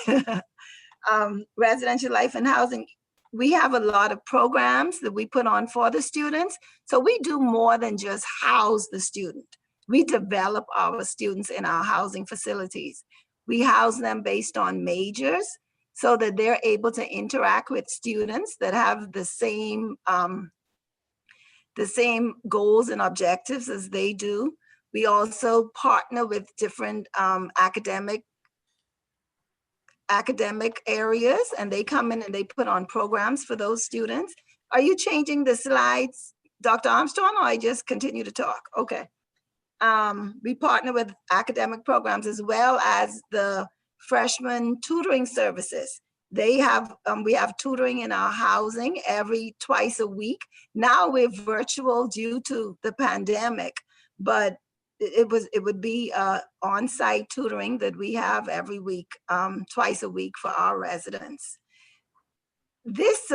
Residential Life and Housing, we have a lot of programs that we put on for the students. So we do more than just house the student. We develop our students in our housing facilities. We house them based on majors, so that they're able to interact with students that have the same goals and objectives as they do. We also partner with different academic areas, and they come in and they put on programs for those students. Are you changing the slides, Dr. Armstrong, or I just continue to talk? Okay. We partner with academic programs as well as the freshman tutoring services. We have tutoring in our housing twice a week. Now we're virtual due to the pandemic, but it would be on-site tutoring that we have every week, twice a week for our residents. This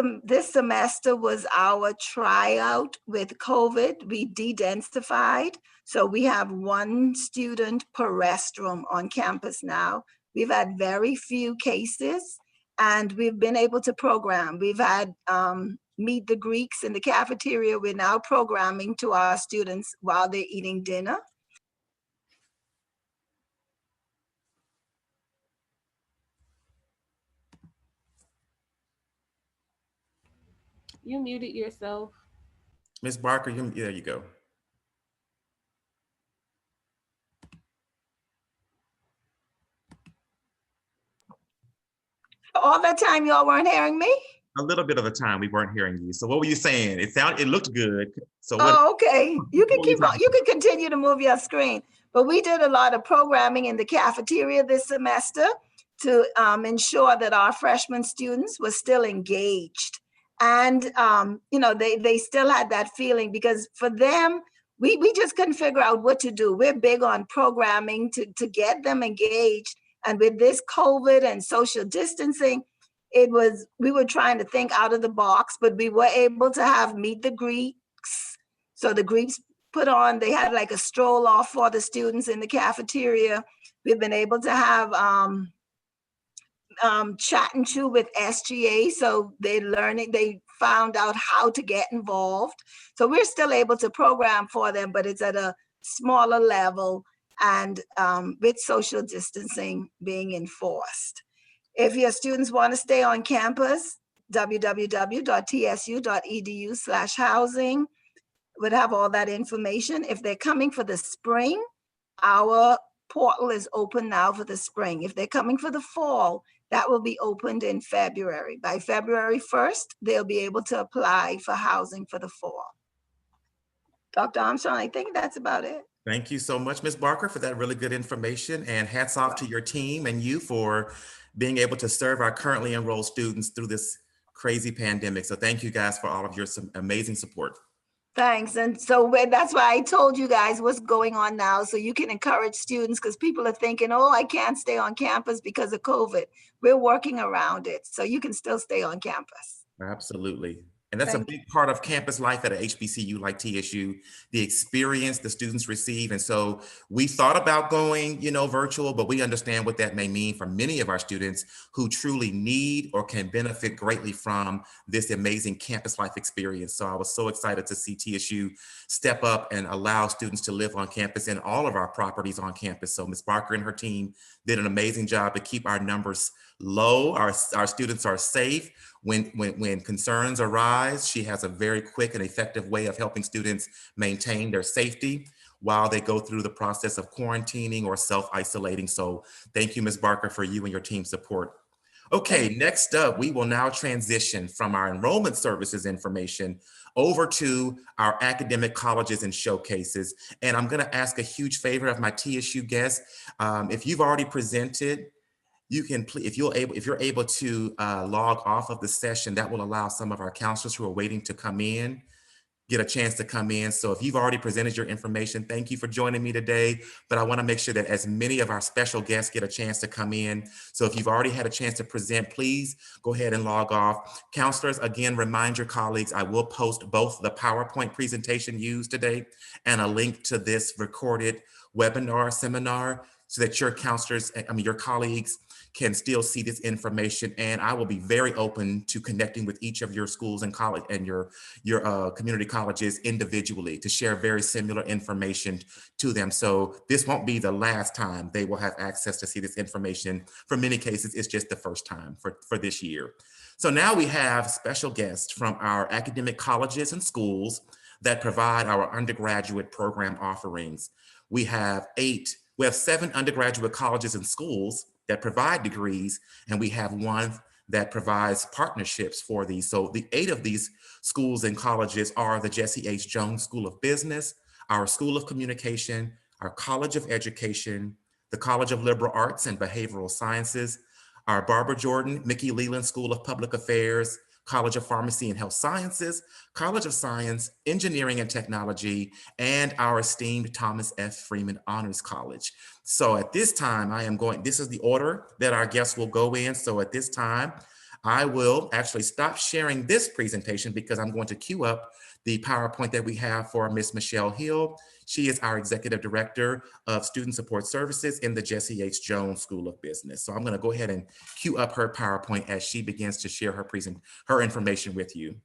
semester was our tryout with COVID. We de-densified, so we have one student per restroom on campus now. We've had very few cases, and we've been able to program. We've had Meet the Greeks in the cafeteria. We're now programming to our students while they're eating dinner.
You muted yourself.
Ms. Barker, there you go.
All that time y'all weren't hearing me?
A little bit of a time we weren't hearing you. So what were you saying? It looked good. So
Oh, okay. You can
what were you
keep on,
talking
you can continue to move your screen. But we did a lot of programming in the cafeteria this semester to ensure that our freshman students were still engaged. And, they still had that feeling because for them, we just couldn't figure out what to do. We're big on programming to get them engaged. And with this COVID and social distancing, we were trying to think out of the box, but we were able to have meet the Greeks. So the Greeks they had like a stroll off for the students in the cafeteria. We've been able to have chat and chew with SGA. So they found out how to get involved. So we're still able to program for them, but it's at a smaller level and with social distancing being enforced. If your students want to stay on campus, www.tsu.edu/housing would have all that information. If they're coming for the spring, our portal is open now for the spring. If they're coming for the fall, that will be opened in February. By February 1st, they'll be able to apply for housing for the fall. Dr. Armstrong, I think that's about it.
Thank you so much, Ms. Barker, for that really good information, and hats off to your team and you for being able to serve our currently enrolled students through this crazy pandemic. So thank you guys for all of your amazing support.
Thanks. And so that's why I told you guys what's going on now, so you can encourage students, because people are thinking, oh, I can't stay on campus because of COVID. We're working around it, so you can still stay on campus.
Absolutely. And that's a big part of campus life at a HBCU like TSU, the experience the students receive. And so we thought about going, virtual, but we understand what that may mean for many of our students who truly need or can benefit greatly from this amazing campus life experience. So I was so excited to see TSU step up and allow students to live on campus and all of our properties on campus. So Ms. Barker and her team did an amazing job to keep our numbers low. Our students are safe. When concerns arise, she has a very quick and effective way of helping students maintain their safety while they go through the process of quarantining or self-isolating. So thank you, Ms. Barker, for you and your team's support. Okay, next up, we will now transition from our enrollment services information over to our academic colleges and showcases. And I'm gonna ask a huge favor of my TSU guests. If you've already presented, you can, if you're able to log off of the session, that will allow some of our counselors who are waiting to come in, get a chance to come in. So if you've already presented your information, thank you for joining me today. But I want to make sure that as many of our special guests get a chance to come in. So if you've already had a chance to present, please go ahead and log off. Counselors, again, remind your colleagues, I will post both the PowerPoint presentation used today and a link to this recorded webinar seminar so that your counselors, your colleagues, can still see this information. And I will be very open to connecting with each of your schools and college and your community colleges individually to share very similar information to them. So this won't be the last time they will have access to see this information. For many cases, it's just the first time for this year. So now we have special guests from our academic colleges and schools that provide our undergraduate program offerings. We have 7 undergraduate colleges and schools that provide degrees, and we have 1 that provides partnerships for these. So the 8 of these schools and colleges are the Jesse H. Jones School of Business, our School of Communication, our College of Education, the College of Liberal Arts and Behavioral Sciences, our Barbara Jordan Mickey Leland School of Public Affairs, College of Pharmacy and Health Sciences, College of Science, Engineering and Technology, and our esteemed Thomas F. Freeman Honors College. So at this time, this is the order that our guests will go in. So at this time, I will actually stop sharing this presentation because I'm going to queue up the PowerPoint that we have for Ms. Michelle Hill. She is our Executive Director of Student Support Services in the Jesse H. Jones School of Business. So I'm going to go ahead and queue up her PowerPoint as she begins to share her information with you.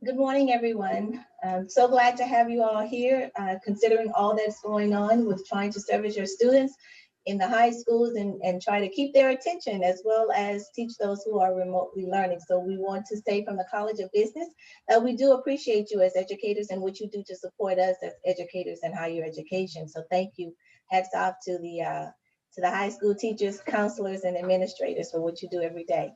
Good morning, everyone. I'm so glad to have you all here, considering all that's going on with trying to service your students in the high schools and try to keep their attention as well as teach those who are remotely learning. So we want to say from the College of Business that we do appreciate you as educators and what you do to support us as educators in higher education. So thank you. Hats off to to the high school teachers, counselors, and administrators for what you do every day.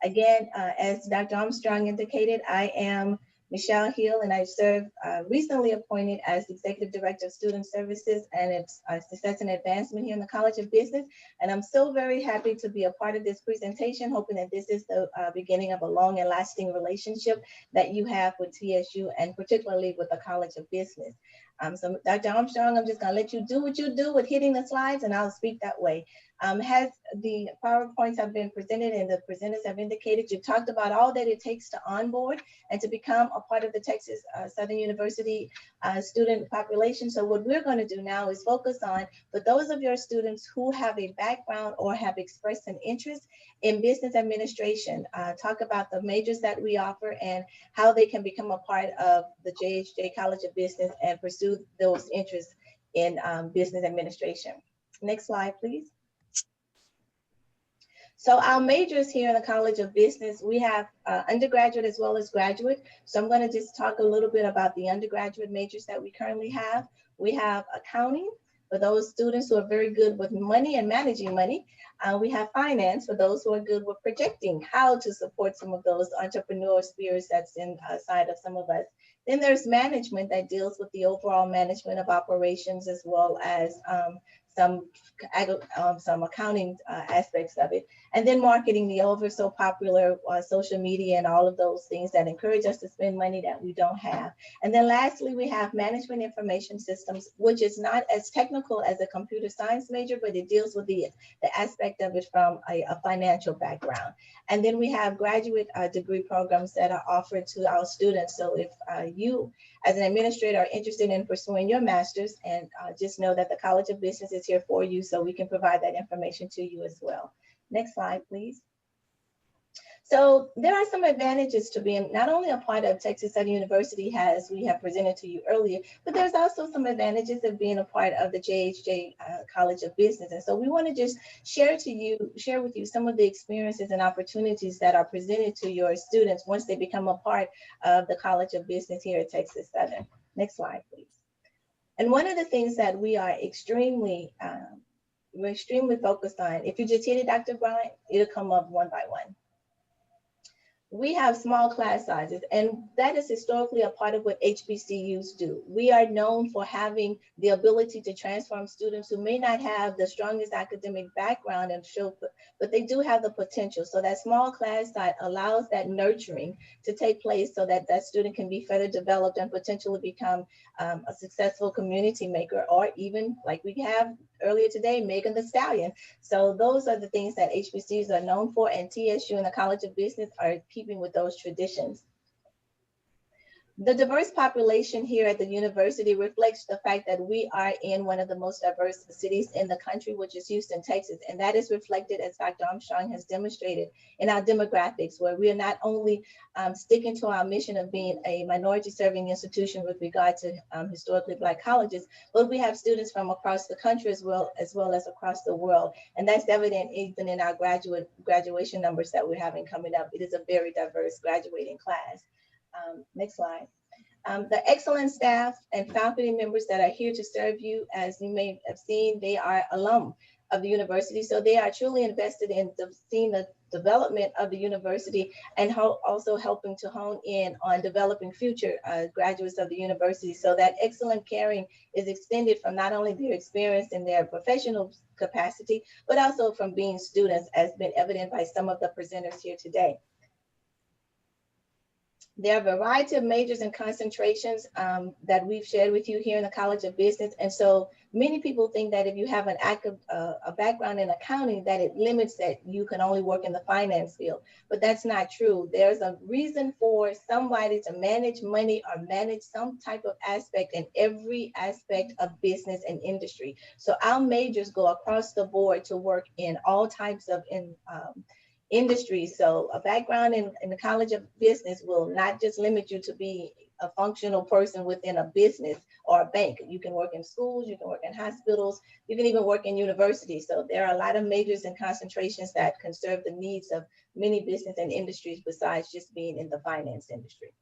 Again, as Dr. Armstrong indicated, I am Michelle Hill, and I serve recently appointed as Executive Director of Student Services and Success and Advancement here in the College of Business. And I'm so very happy to be a part of this presentation, hoping that this is the beginning of a long and lasting relationship that you have with TSU and particularly with the College of Business. So Dr. Armstrong, I'm just gonna let you do what you do with hitting the slides, and I'll speak that way. Has the PowerPoints have been presented and the presenters have indicated, you've talked about all that it takes to onboard and to become a part of the Texas Southern University student population. So what we're going to do now is focus on, for those of your students who have a background or have expressed an interest in business administration, talk about the majors that we offer and how they can become a part of the JHJ College of Business and pursue those interests in business administration. Next slide, please. So our majors here in the College of Business, we have undergraduate as well as graduate. So I'm going to just talk a little bit about the undergraduate majors that we currently have. We have accounting for those students who are very good with money and managing money. We have finance for those who are good with projecting how to support some of those entrepreneurial spirits that's inside of some of us. Then there's management that deals with the overall management of operations as well as some accounting aspects of it. And then marketing, the ever so popular social media and all of those things that encourage us to spend money that we don't have. And then lastly, we have management information systems, which is not as technical as a computer science major, but it deals with the aspect of it from a financial background. And then we have graduate degree programs that are offered to our students. So if you as an administrator are interested in pursuing your master's, and just know that the College of Business is here for you, so we can provide that information to you as well. Next slide, please. So there are some advantages to being not only a part of Texas Southern University, as we have presented to you earlier, but there's also some advantages of being a part of the JHJ College of Business. And so we want to just share with you some of the experiences and opportunities that are presented to your students once they become a part of the College of Business here at Texas Southern. Next slide, please. And one of the things that we are extremely focused on, if you just hit it, Dr. Bryant, it'll come up one by one. We have small class sizes, and that is historically a part of what HBCUs do. We are known for having the ability to transform students who may not have the strongest academic background and but they do have the potential. So that small class size allows that nurturing to take place so that that student can be further developed and potentially become a successful community maker, or even like we have earlier today, Megan the Stallion. So those are the things that HBCUs are known for, and TSU and the College of Business are keeping with those traditions. The diverse population here at the university reflects the fact that we are in one of the most diverse cities in the country, which is Houston, Texas. And that is reflected, as Dr. Armstrong has demonstrated, in our demographics, where we are not only sticking to our mission of being a minority serving institution with regard to historically Black colleges, but we have students from across the country as well as across the world. And that's evident even in our graduation numbers that we're having coming up. It is a very diverse graduating class. Next slide. The excellent staff and faculty members that are here to serve you, as you may have seen, they are alum of the university. So they are truly invested in seeing the development of the university and also helping to hone in on developing future graduates of the university. So that excellent caring is extended from not only their experience in their professional capacity, but also from being students, as been evident by some of the presenters here today. There are a variety of majors and concentrations that we've shared with you here in the College of Business. And so many people think that if you have a background in accounting, that it limits that you can only work in the finance field, but that's not true. There's a reason for somebody to manage money or manage some type of aspect in every aspect of business and industry. So our majors go across the board to work in all types of industry. So a background in the College of Business will not just limit you to be a functional person within a business or a bank. You can work in schools, you can work in hospitals, you can even work in universities. So there are a lot of majors and concentrations that can serve the needs of many business and industries besides just being in the finance industry.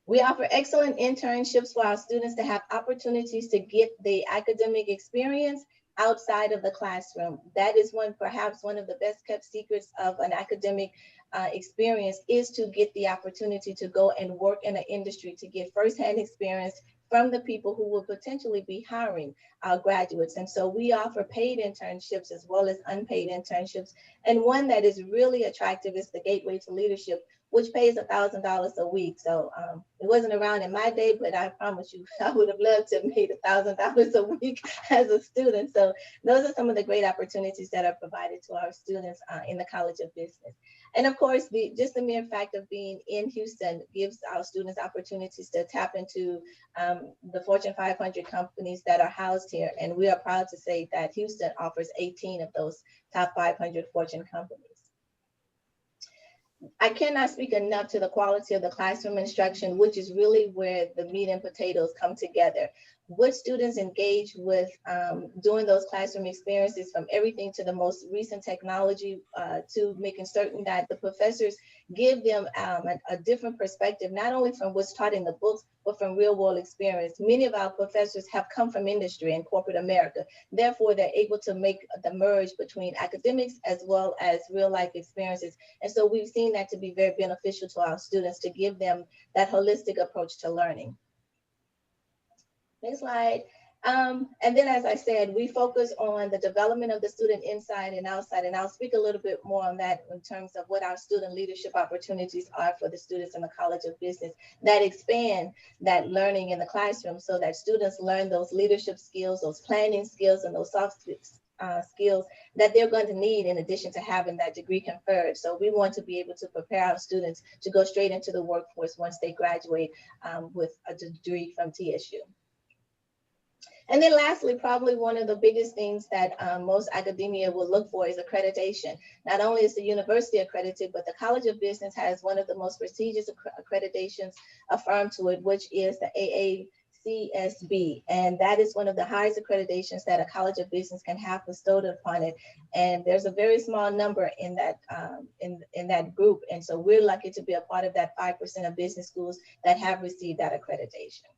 We offer excellent internships for our students to have opportunities to get the academic experience outside of the classroom. That is perhaps one of the best kept secrets of an academic experience, is to get the opportunity to go and work in an industry, to get firsthand experience from the people who will potentially be hiring our graduates. And so we offer paid internships as well as unpaid internships. And one that is really attractive is the Gateway to Leadership, which pays $1,000 a week. So it wasn't around in my day, but I promise you, I would have loved to have made $1,000 a week as a student. So those are some of the great opportunities that are provided to our students in the College of Business. And of course, just the mere fact of being in Houston gives our students opportunities to tap into the Fortune 500 companies that are housed here. And we are proud to say that Houston offers 18 of those top 500 Fortune companies. I cannot speak enough to the quality of the classroom instruction, which is really where the meat and potatoes come together. What students engage with during those classroom experiences, from everything to the most recent technology to making certain that the professors give them a different perspective, not only from what's taught in the books, but from real world experience. Many of our professors have come from industry and corporate America. Therefore, they're able to make the merge between academics as well as real life experiences. And so we've seen that to be very beneficial to our students, to give them that holistic approach to learning. Next slide. And then, as I said, we focus on the development of the student inside and outside. And I'll speak a little bit more on that in terms of what our student leadership opportunities are for the students in the College of Business that expand that learning in the classroom, so that students learn those leadership skills, those planning skills, and those soft skills that they're going to need in addition to having that degree conferred. So we want to be able to prepare our students to go straight into the workforce once they graduate with a degree from TSU. And then lastly, probably one of the biggest things that most academia will look for is accreditation. Not only is the university accredited, but the College of Business has one of the most prestigious accreditations affirmed to it, which is the AACSB. And that is one of the highest accreditations that a College of Business can have bestowed upon it. And there's a very small number in that in that group. And so we're lucky to be a part of that 5% of business schools that have received that accreditation.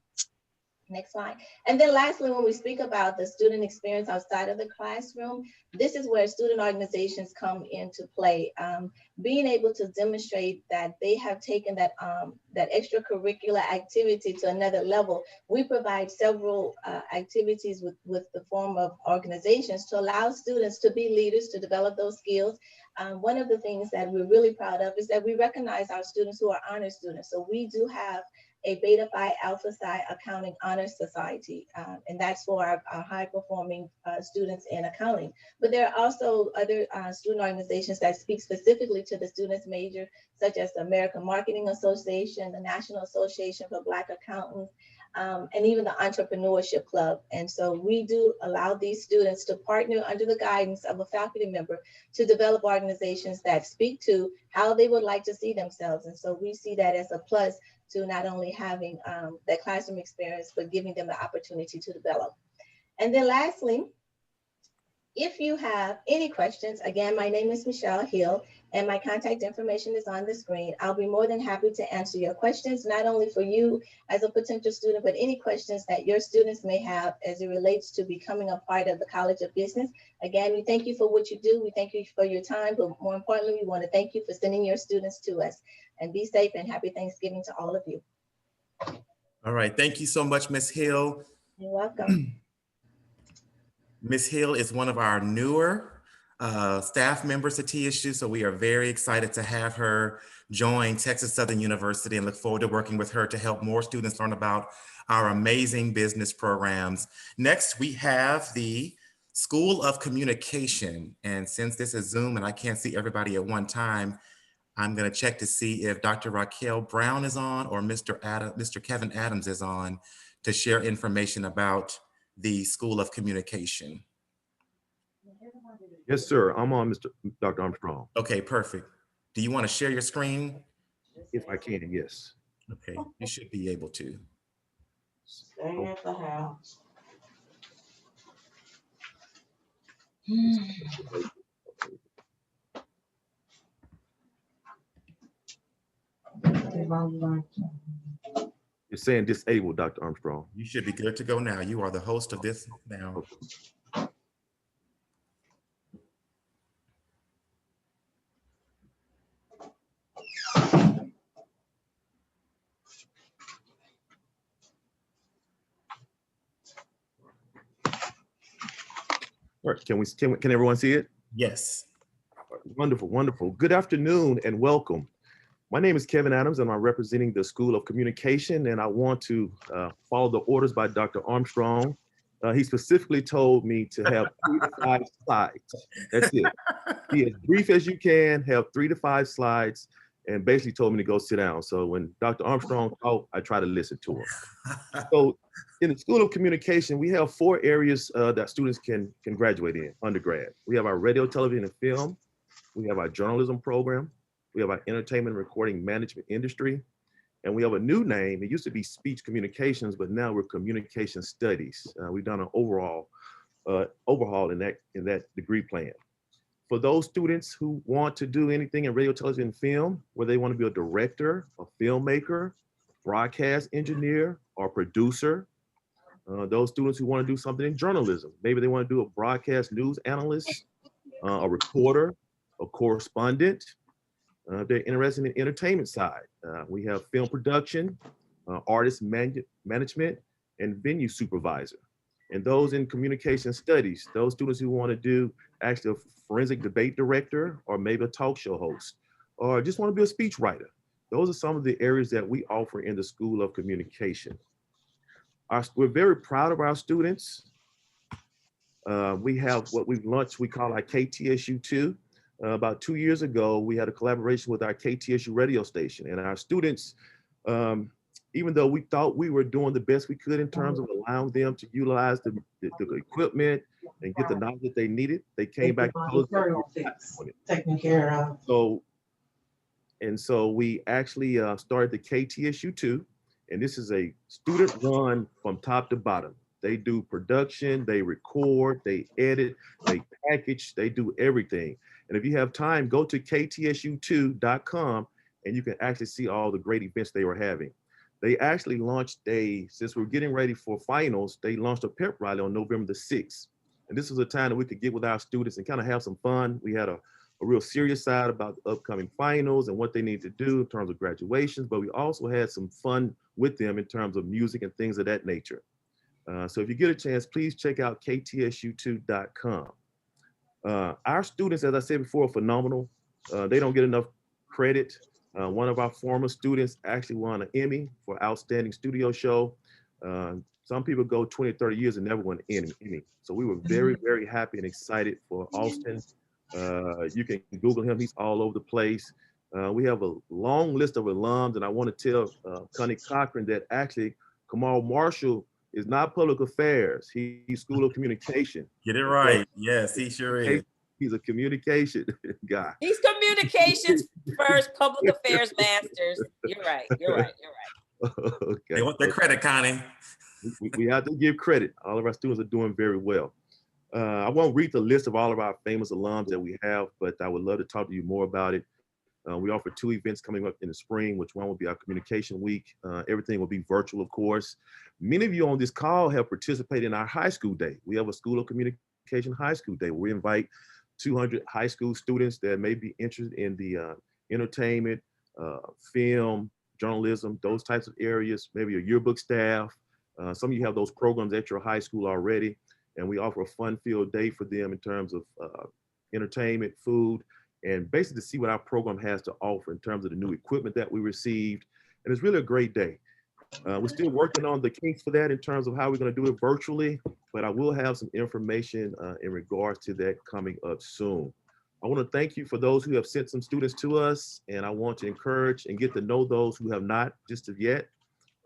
Next slide. And then lastly, when we speak about the student experience outside of the classroom, this is where student organizations come into play. Being able to demonstrate that they have taken that extracurricular activity to another level. We provide several activities with the form of organizations to allow students to be leaders, to develop those skills. One of the things that we're really proud of is that we recognize our students who are honor students. So we do have a Beta Phi Alpha Psi Accounting Honor Society, and that's for our high-performing students in accounting. But there are also other student organizations that speak specifically to the students' major, such as the American Marketing Association, the National Association for Black Accountants, and even the Entrepreneurship Club. And so we do allow these students to partner under the guidance of a faculty member to develop organizations that speak to how they would like to see themselves. And so we see that as a plus to not only having that classroom experience, but giving them the opportunity to develop. And then lastly, if you have any questions, again, my name is Michelle Hill, and my contact information is on the screen. I'll be more than happy to answer your questions, not only for you as a potential student, but any questions that your students may have as it relates to becoming a part of the College of Business. Again, we thank you for what you do. We thank you for your time, but more importantly, we want to thank you for sending your students to us. And be safe and happy Thanksgiving to all of you.
All right, thank you so much, Ms. Hill.
You're welcome.
Ms. Hill is one of our newer staff members at TSU, so we are very excited to have her join Texas Southern University and look forward to working with her to help more students learn about our amazing business programs. Next, we have the School of Communication. And since this is Zoom and I can't see everybody at one time, I'm going to check to see if Dr. Raquel Brown is on or Mr. Kevin Adams is on to share information about the School of Communication.
Yes, sir. I'm on, Dr. Armstrong.
Okay, perfect. Do you want to share your screen?
If I can, yes.
Okay, you should be able to.
Stay at the house.
You're saying disabled, Dr. Armstrong.
You should be good to go now. You are the host of this now.
All right, can everyone see it?
Yes.
Wonderful, wonderful. Good afternoon and welcome. My name is Kevin Adams and I'm representing the School of Communication, and I want to follow the orders by Dr. Armstrong. He specifically told me to have 3 to 5 slides. That's it. Be as brief as you can, have 3 to 5 slides, and basically told me to go sit down. So when Dr. Armstrong talked, I try to listen to him. So in the School of Communication, we have 4 areas that students can graduate in undergrad. We have our radio, television, and film. We have our journalism program. We have our entertainment and recording management industry. And we have a new name. It used to be speech communications, but now we're communication studies. We've done an overhaul in that degree plan. For those students who want to do anything in radio, television, and film, where they want to be a director, a filmmaker, broadcast engineer, or producer. Those students who want to do something in journalism, maybe they want to do a broadcast news analyst, a reporter, a correspondent. They're interested in the entertainment side. We have film production, artist management, and venue supervisor. And those in communication studies, those students who want to do actually a forensic debate director, or maybe a talk show host, or just want to be a speech writer. Those are some of the areas that we offer in the School of Communication. We're very proud of our students. We have what we've launched, we call our KTSU2. About 2 years ago, we had a collaboration with our KTSU radio station, and our students, even though we thought we were doing the best we could in terms of allowing them to utilize the equipment and get the knowledge that they needed, they came back and told us
taken care of.
So we actually started the KTSU2, and this is a student run from top to bottom. They do production, they record, they edit, they package, they do everything. And if you have time, go to ktsu2.com and you can actually see all the great events they were having. They actually launched since we're getting ready for finals, they launched a pep rally on November the 6th. And this was a time that we could get with our students and kind of have some fun. We had a real serious side about the upcoming finals and what they need to do in terms of graduations, but we also had some fun with them in terms of music and things of that nature. So if you get a chance, please check out ktsu2.com. Our students, as I said before, are phenomenal. They don't get enough credit. One of our former students actually won an Emmy for Outstanding Studio Show. Some people go 20, 30 years and never won an Emmy. So we were very, very happy and excited for Austin. You can Google him, he's all over the place. We have a long list of alums, and I want to tell Connie Cochran that actually Kamal Marshall is not public affairs. He's School of Communication.
Get it right. Yes, he sure is.
He's a communication guy.
He's communications first, public affairs masters. You're right. You're right. You're right.
Okay.
They want their credit, Connie.
We have to give credit. All of our students are doing very well. I won't read the list of all of our famous alums that we have, but I would love to talk to you more about it. We offer 2 events coming up in the spring, which one will be our communication week. Everything will be virtual, of course. Many of you on this call have participated in our high school day. We have a School of Communication high school day where we invite 200 high school students that may be interested in the entertainment, film, journalism, those types of areas, maybe your yearbook staff. Some of you have those programs at your high school already, and we offer a fun-filled day for them in terms of entertainment, food, and basically to see what our program has to offer in terms of the new equipment that we received. And it's really a great day. We're still working on the kinks for that in terms of how we're going to do it virtually, but I will have some information in regards to that coming up soon. I want to thank you for those who have sent some students to us, and I want to encourage and get to know those who have not just of yet.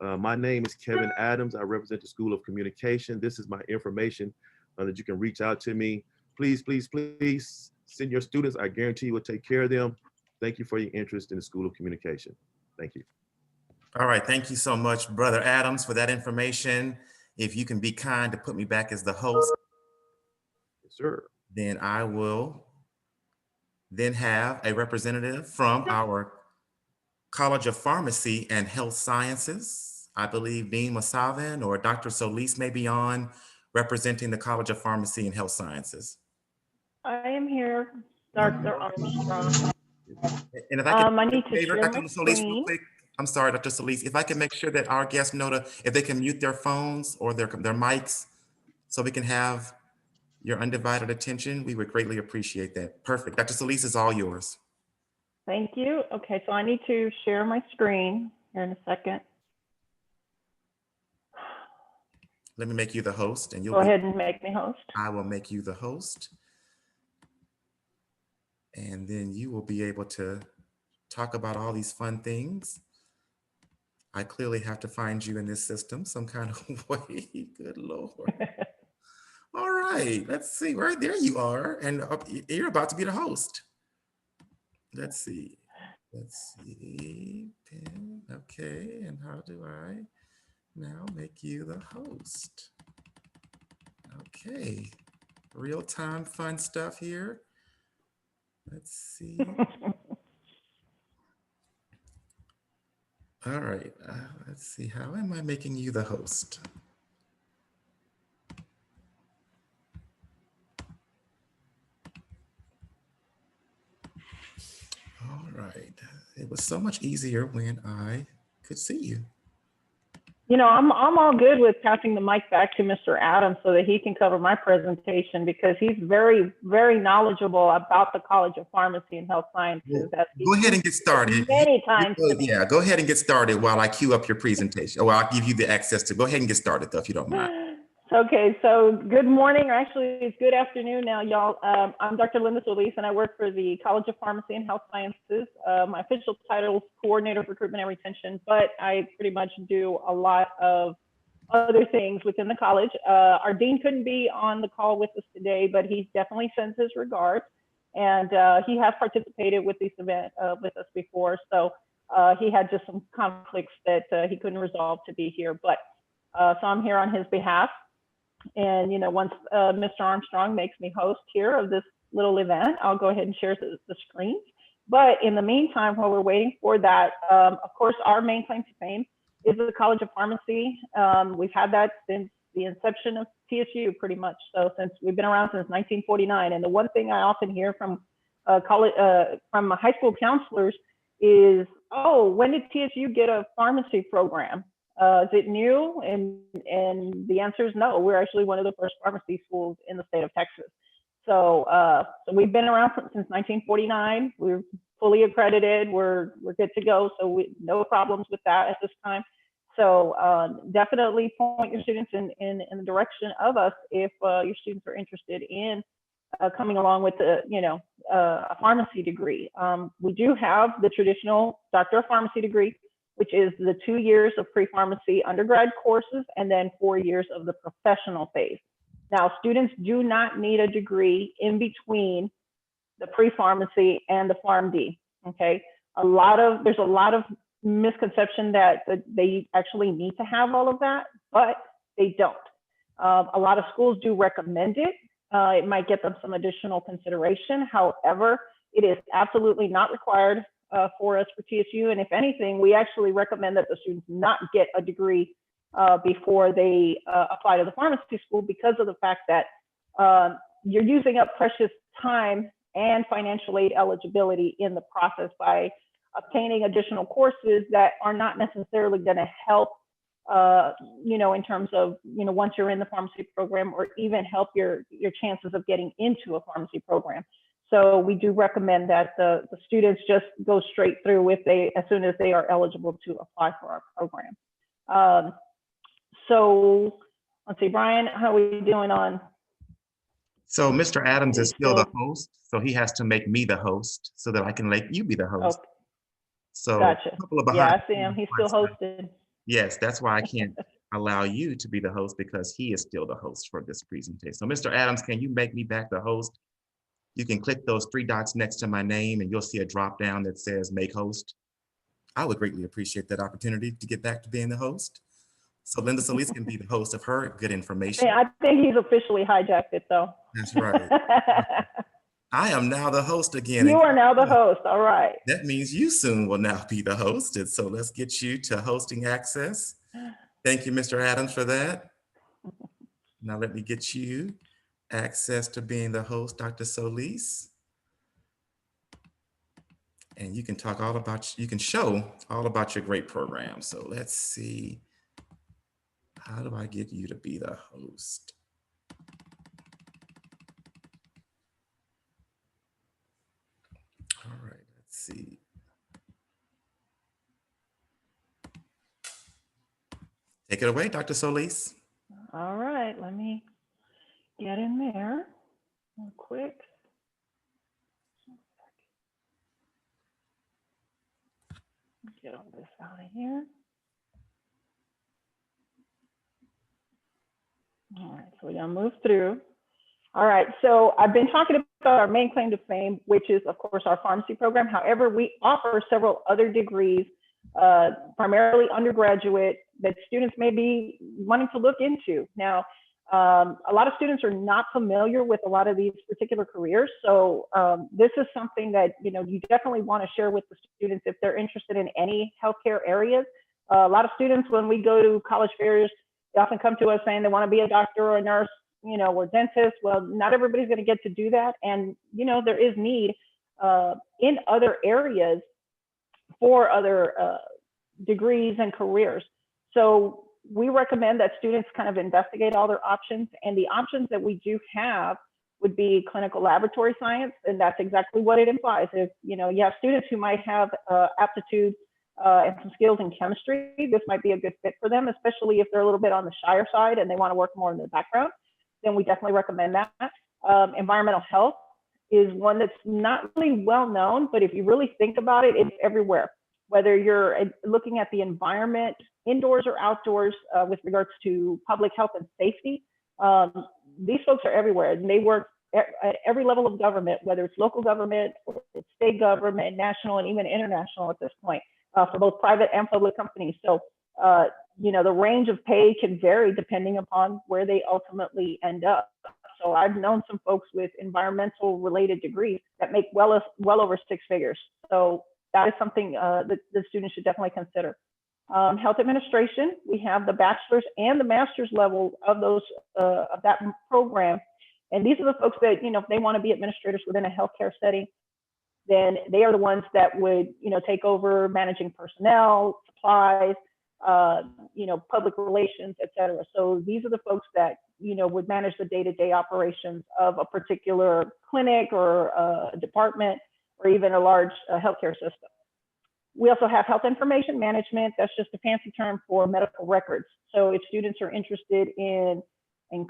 My name is Kevin Adams. I represent the School of Communication. This is my information that you can reach out to me. Please, please, please send your students. I guarantee we'll take care of them. Thank you for your interest in the School of Communication. Thank you.
All right. Thank you so much, Brother Adams, for that information. If you can be kind to put me back as the host,
Yes, sir.
then I will then have a representative from our College of Pharmacy and Health Sciences. I believe Dean Masavan or Dr. Solis may be on, representing the College of Pharmacy and Health Sciences.
I am here, Dr. Armstrong.
And if I can,
I need to
favor,
share
Dr.
my
Solis, real
screen.
quick. I'm sorry, Dr. Solis. If I can make sure that our guests know if they can mute their phones or their mics, so we can have your undivided attention. We would greatly appreciate that. Perfect. Dr. Solis is all yours.
Thank you. Okay, so I need to share my screen here in a second.
Let me make you the host and you'll
Go
be,
ahead and make me host.
I will make you the host. And then you will be able to talk about all these fun things. I clearly have to find you in this system some kind of way. Good Lord. All right, let's see. Right there you are. And you're about to be the host. Let's see. Let's see. Pin. Okay. And how do I now make you the host? Okay. Real time fun stuff here. Let's see. All right. Let's see. How am I making you the host? All right. It was so much easier when I could see you.
You know, I'm all good with passing the mic back to Mr. Adams so that he can cover my presentation because he's very, very knowledgeable about the College of Pharmacy and Health Sciences.
Go ahead and get started.
Many times.
Yeah, go ahead and get started while I queue up your presentation. Or I'll give you the access to go ahead and get started though, if you don't mind.
Okay, so good morning, or actually it's good afternoon now, y'all. I'm Dr. Linda Solis, and I work for the College of Pharmacy and Health Sciences. My official title is Coordinator of Recruitment and Retention, but I pretty much do a lot of other things within the college. Our dean couldn't be on the call with us today, but he definitely sends his regards, and he has participated with this event with us before, so he had just some conflicts that he couldn't resolve to be here, but so I'm here on his behalf. And, you know, once Mr. Armstrong makes me host here of this little event, I'll go ahead and share the screen. But in the meantime, while we're waiting for that, of course, our main claim to fame is the College of Pharmacy. We've had that since the inception of TSU pretty much. So since we've been around since 1949. And the one thing I often hear from from high school counselors is, oh, when did TSU get a pharmacy program? Is it new? And the answer is no. We're actually one of the first pharmacy schools in the state of Texas. So so we've been around since 1949. We're fully accredited. We're good to go. So no problems with that at this time. So definitely point your students in the direction of us if your students are interested in coming along with a pharmacy degree. We do have the traditional Doctor of Pharmacy degree, which is the 2 years of pre-pharmacy undergrad courses and then 4 years of the professional phase. Now, students do not need a degree in between the pre-pharmacy and the PharmD, okay? There's a lot of misconception that they actually need to have all of that, but they don't. A lot of schools do recommend it. It might get them some additional consideration. However, it is absolutely not required for us for TSU. And if anything, we actually recommend that the students not get a degree before they apply to the pharmacy school because of the fact that you're using up precious time and financial aid eligibility in the process by obtaining additional courses that are not necessarily going to help, in terms of, once you're in the pharmacy program or even help your chances of getting into a pharmacy program. So we do recommend that the students just go straight through as soon as they are eligible to apply for our program. So let's see, Brian, how are we doing on?
So Mr. Adams is still the host, so he has to make me the host so that I can let you be the host.
Okay.
So
Gotcha. Yeah, I see him. He's still hosted.
Yes, that's why I can't allow you to be the host because he is still the host for this presentation. So Mr. Adams, can you make me back the host? You can click those 3 dots next to my name and you'll see a drop down that says make host. I would greatly appreciate that opportunity to get back to being the host. So Linda Solis can be the host of her good information.
Yeah, I think he's officially hijacked it though.
That's right. I am now the host again.
You are now the host, all right.
That means you soon will now be the host. And so let's get you to hosting access. Thank you, Mr. Adams, for that. Now let me get you access to being the host, Dr. Solis. And you can talk you can show all about your great program. So let's see, how do I get you to be the host? see. Take it away, Dr. Solis.
All right, let me get in there real quick. Get all this out of here. All right, so we're gonna move through. All right, so I've been talking about our main claim to fame, which is of course our pharmacy program. However, we offer several other degrees, primarily undergraduate, that students may be wanting to look into. Now, a lot of students are not familiar with a lot of these particular careers. So this is something that, you know, you definitely want to share with the students if they're interested in any healthcare areas. A lot of students, when we go to college fairs, they often come to us saying they want to be a doctor or a nurse, you know, or dentist. Well, not everybody's going to get to do that. And, you know, there is need in other areas for other degrees and careers. So we recommend that students kind of investigate all their options, and the options that we do have would be clinical laboratory science, and that's exactly what it implies. If you know you have students who might have aptitude and some skills in chemistry, this might be a good fit for them, especially if they're a little bit on the shyer side and they want to work more in the background. Then we definitely recommend that. Environmental health is one that's not really well known, but if you really think about it, it's everywhere. Whether you're looking at the environment, indoors or outdoors, with regards to public health and safety, these folks are everywhere, and they work at every level of government, whether it's local government, or it's state government, national, and even international at this point, for both private and public companies. So, you know, the range of pay can vary depending upon where they ultimately end up. So I've known some folks with environmental related degrees that make well over 6 figures. So that is something that the students should definitely consider. Health administration, we have the bachelor's and the master's level of those of that program, and these are the folks that, you know, if they want to be administrators within a healthcare setting, then they are the ones that would, you know, take over managing personnel, supplies, you know, public relations, et cetera. So these are the folks that, you know, would manage the day-to-day operations of a particular clinic or a department, or even a large healthcare system. We also have health information management. That's just a fancy term for medical records. So if students are interested in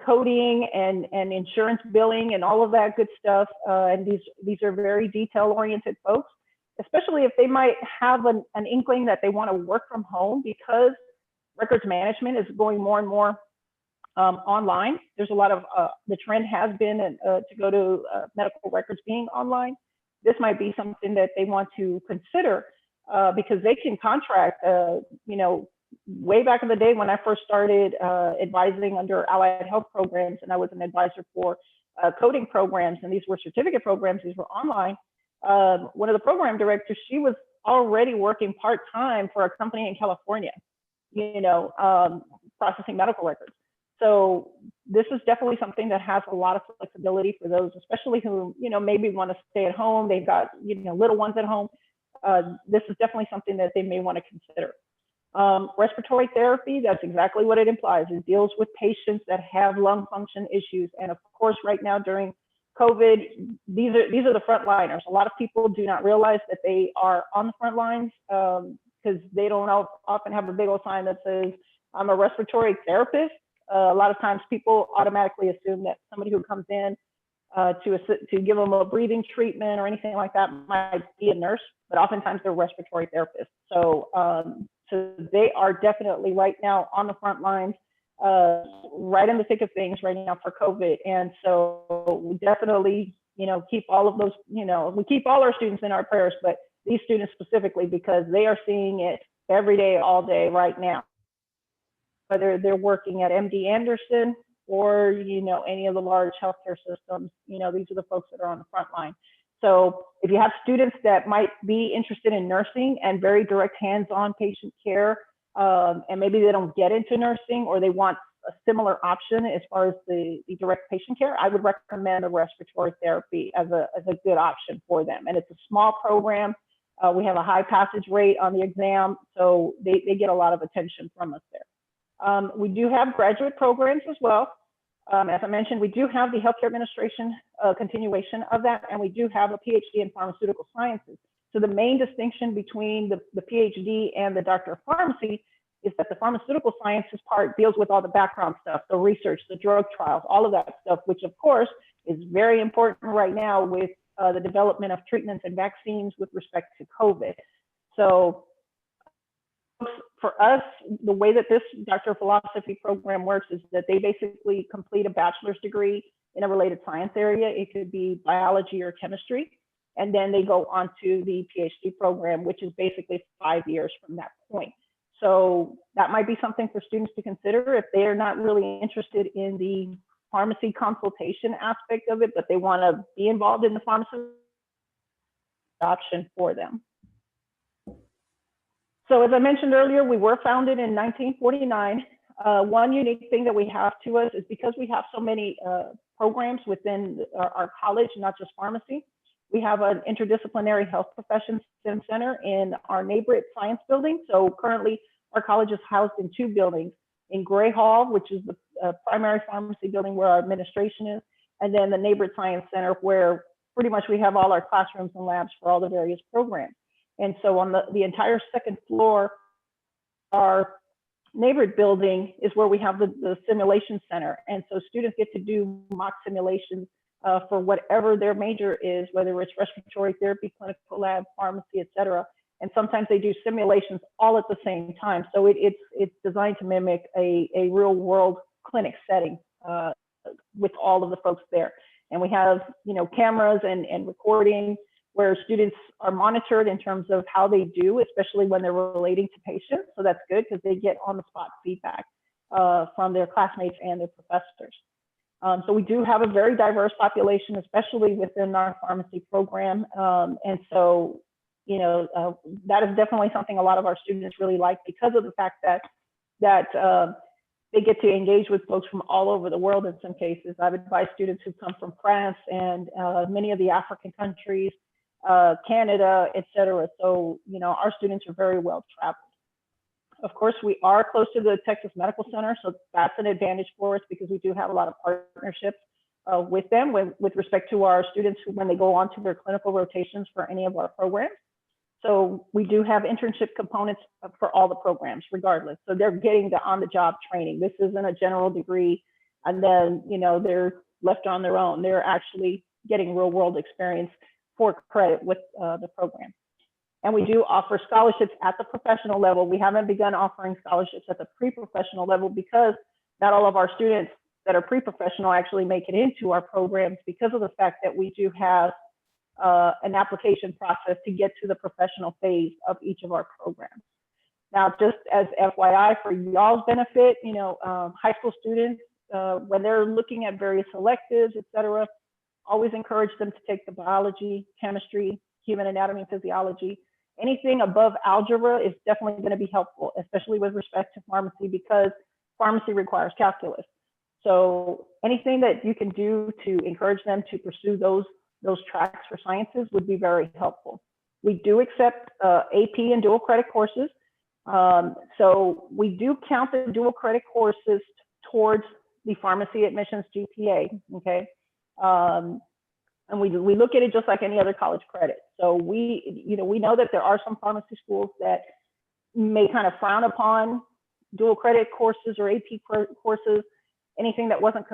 coding and insurance billing and all of that good stuff, and these are very detail-oriented folks, especially if they might have an inkling that they want to work from home, because records management is going more and more online. There's a lot of, the trend has been to go to medical records being online. This might be something that they want to consider, because they can contract, you know, way back in the day when I first started advising under allied health programs, and I was an advisor for coding programs, and these were certificate programs, these were online. One of the program directors, she was already working part-time for a company in California, you know, processing medical records. So this is definitely something that has a lot of flexibility for those, especially who, you know, maybe want to stay at home. They've got, you know, little ones at home. This is definitely something that they may want to consider. Respiratory therapy, that's exactly what it implies. It deals with patients that have lung function issues. And of course, right now during COVID, these are the frontliners. A lot of people do not realize that they are on the front lines, because they don't often have a big old sign that says, I'm a respiratory therapist. A lot of times people automatically assume that somebody who comes in to give them a breathing treatment or anything like that might be a nurse, but oftentimes they're respiratory therapists. So, so they are definitely right now on the front lines, right in the thick of things right now for COVID. And so we definitely, you know, keep all of those, you know, we keep all our students in our prayers, but these students specifically, because they are seeing it every day, all day right now. Whether they're working at MD Anderson or, you know, any of the large healthcare systems, you know, these are the folks that are on the front line. So if you have students that might be interested in nursing and very direct hands-on patient care, and maybe they don't get into nursing, or they want a similar option as far as the direct patient care, I would recommend the respiratory therapy as a good option for them. And it's a small program. We have a high passage rate on the exam, so they get a lot of attention from us there. We do have graduate programs as well. As I mentioned, we do have the healthcare administration continuation of that, and we do have a PhD in pharmaceutical sciences. So the main distinction between the PhD and the Doctor of Pharmacy is that the pharmaceutical sciences part deals with all the background stuff, the research, the drug trials, all of that stuff, which of course is very important right now with the development of treatments and vaccines with respect to COVID. So for us, the way that this Doctor of Philosophy program works is that they basically complete a bachelor's degree in a related science area. It could be biology or chemistry. And then they go on to the PhD program, which is basically 5 years from that point. So that might be something for students to consider if they are not really interested in the pharmacy consultation aspect of it, but they want to be involved in the pharmacy option for them. So as I mentioned earlier, we were founded in 1949. One unique thing that we have to us is because we have so many programs within our college, not just pharmacy, we have an interdisciplinary health professions STEM center in our neighborhood science building. So currently our college is housed in 2 buildings, in Gray Hall, which is the primary pharmacy building where our administration is, and then the neighborhood science center where pretty much we have all our classrooms and labs for all the various programs. And so on the entire 2nd floor, our neighborhood building is where we have the simulation center. And so students get to do mock simulations for whatever their major is, whether it's respiratory therapy, clinical lab, pharmacy, et cetera. And sometimes they do simulations all at the same time. So it's designed to mimic a real world clinic setting with all of the folks there. And we have, cameras and recording where students are monitored in terms of how they do, especially when they're relating to patients. So that's good because they get on the spot feedback from their classmates and their professors. So we do have a very diverse population, especially within our pharmacy program. And so, that is definitely something a lot of our students really like because of the fact that they get to engage with folks from all over the world in some cases. I've advised students who come from France and many of the African countries, Canada, et cetera. So, our students are very well traveled. Of course, we are close to the Texas Medical Center, so that's an advantage for us because we do have a lot of partnerships with them with respect to our students when they go on to their clinical rotations for any of our programs. So we do have internship components for all the programs, regardless. So they're getting the on-the-job training. This isn't a general degree, and then they're left on their own. They're actually getting real-world experience for credit with the program. And we do offer scholarships at the professional level. We haven't begun offering scholarships at the pre-professional level because not all of our students that are pre-professional actually make it into our programs because of the fact that we do have an application process to get to the professional phase of each of our programs. Now, just as FYI for y'all's benefit, high school students, when they're looking at various electives, et cetera, always encourage them to take the biology, chemistry, human anatomy and physiology. Anything above algebra is definitely going to be helpful, especially with respect to pharmacy because pharmacy requires calculus. So anything that you can do to encourage them to pursue those tracks for sciences would be very helpful. We do accept AP and dual credit courses. So we do count the dual credit courses towards the pharmacy admissions GPA, okay? And we look at it just like any other college credit. So we know that there are some pharmacy schools that may kind of frown upon dual credit courses or AP courses, anything that wasn't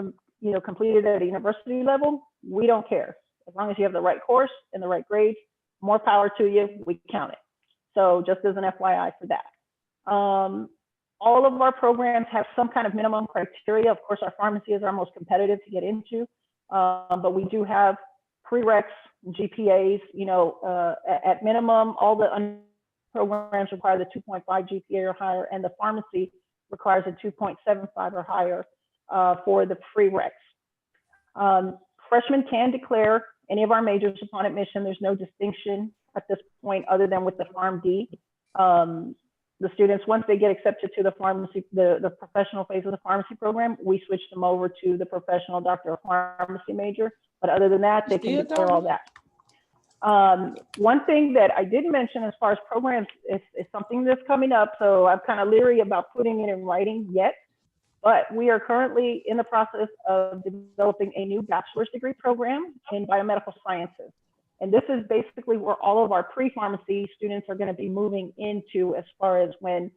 completed at a university level. We don't care. As long as you have the right course and the right grades, more power to you, we count it. So just as an FYI for that. All of our programs have some kind of minimum criteria. Of course, our pharmacy is our most competitive to get into, but we do have prereqs, GPAs, at minimum, all the programs require the 2.5 GPA or higher, and the pharmacy requires a 2.75 or higher for the prereqs. Freshmen can declare any of our majors upon admission. There's no distinction at this point other than with the PharmD. The students, once they get accepted to the pharmacy, the professional phase of the pharmacy program, we switch them over to the professional Doctor of Pharmacy major. But other than that, they can declare all that. One thing that I didn't mention as far as programs is something that's coming up. So I'm kind of leery about putting it in writing yet. But we are currently in the process of developing a new bachelor's degree program in biomedical sciences. And this is basically where all of our pre-pharmacy students are going to be moving into, as far as when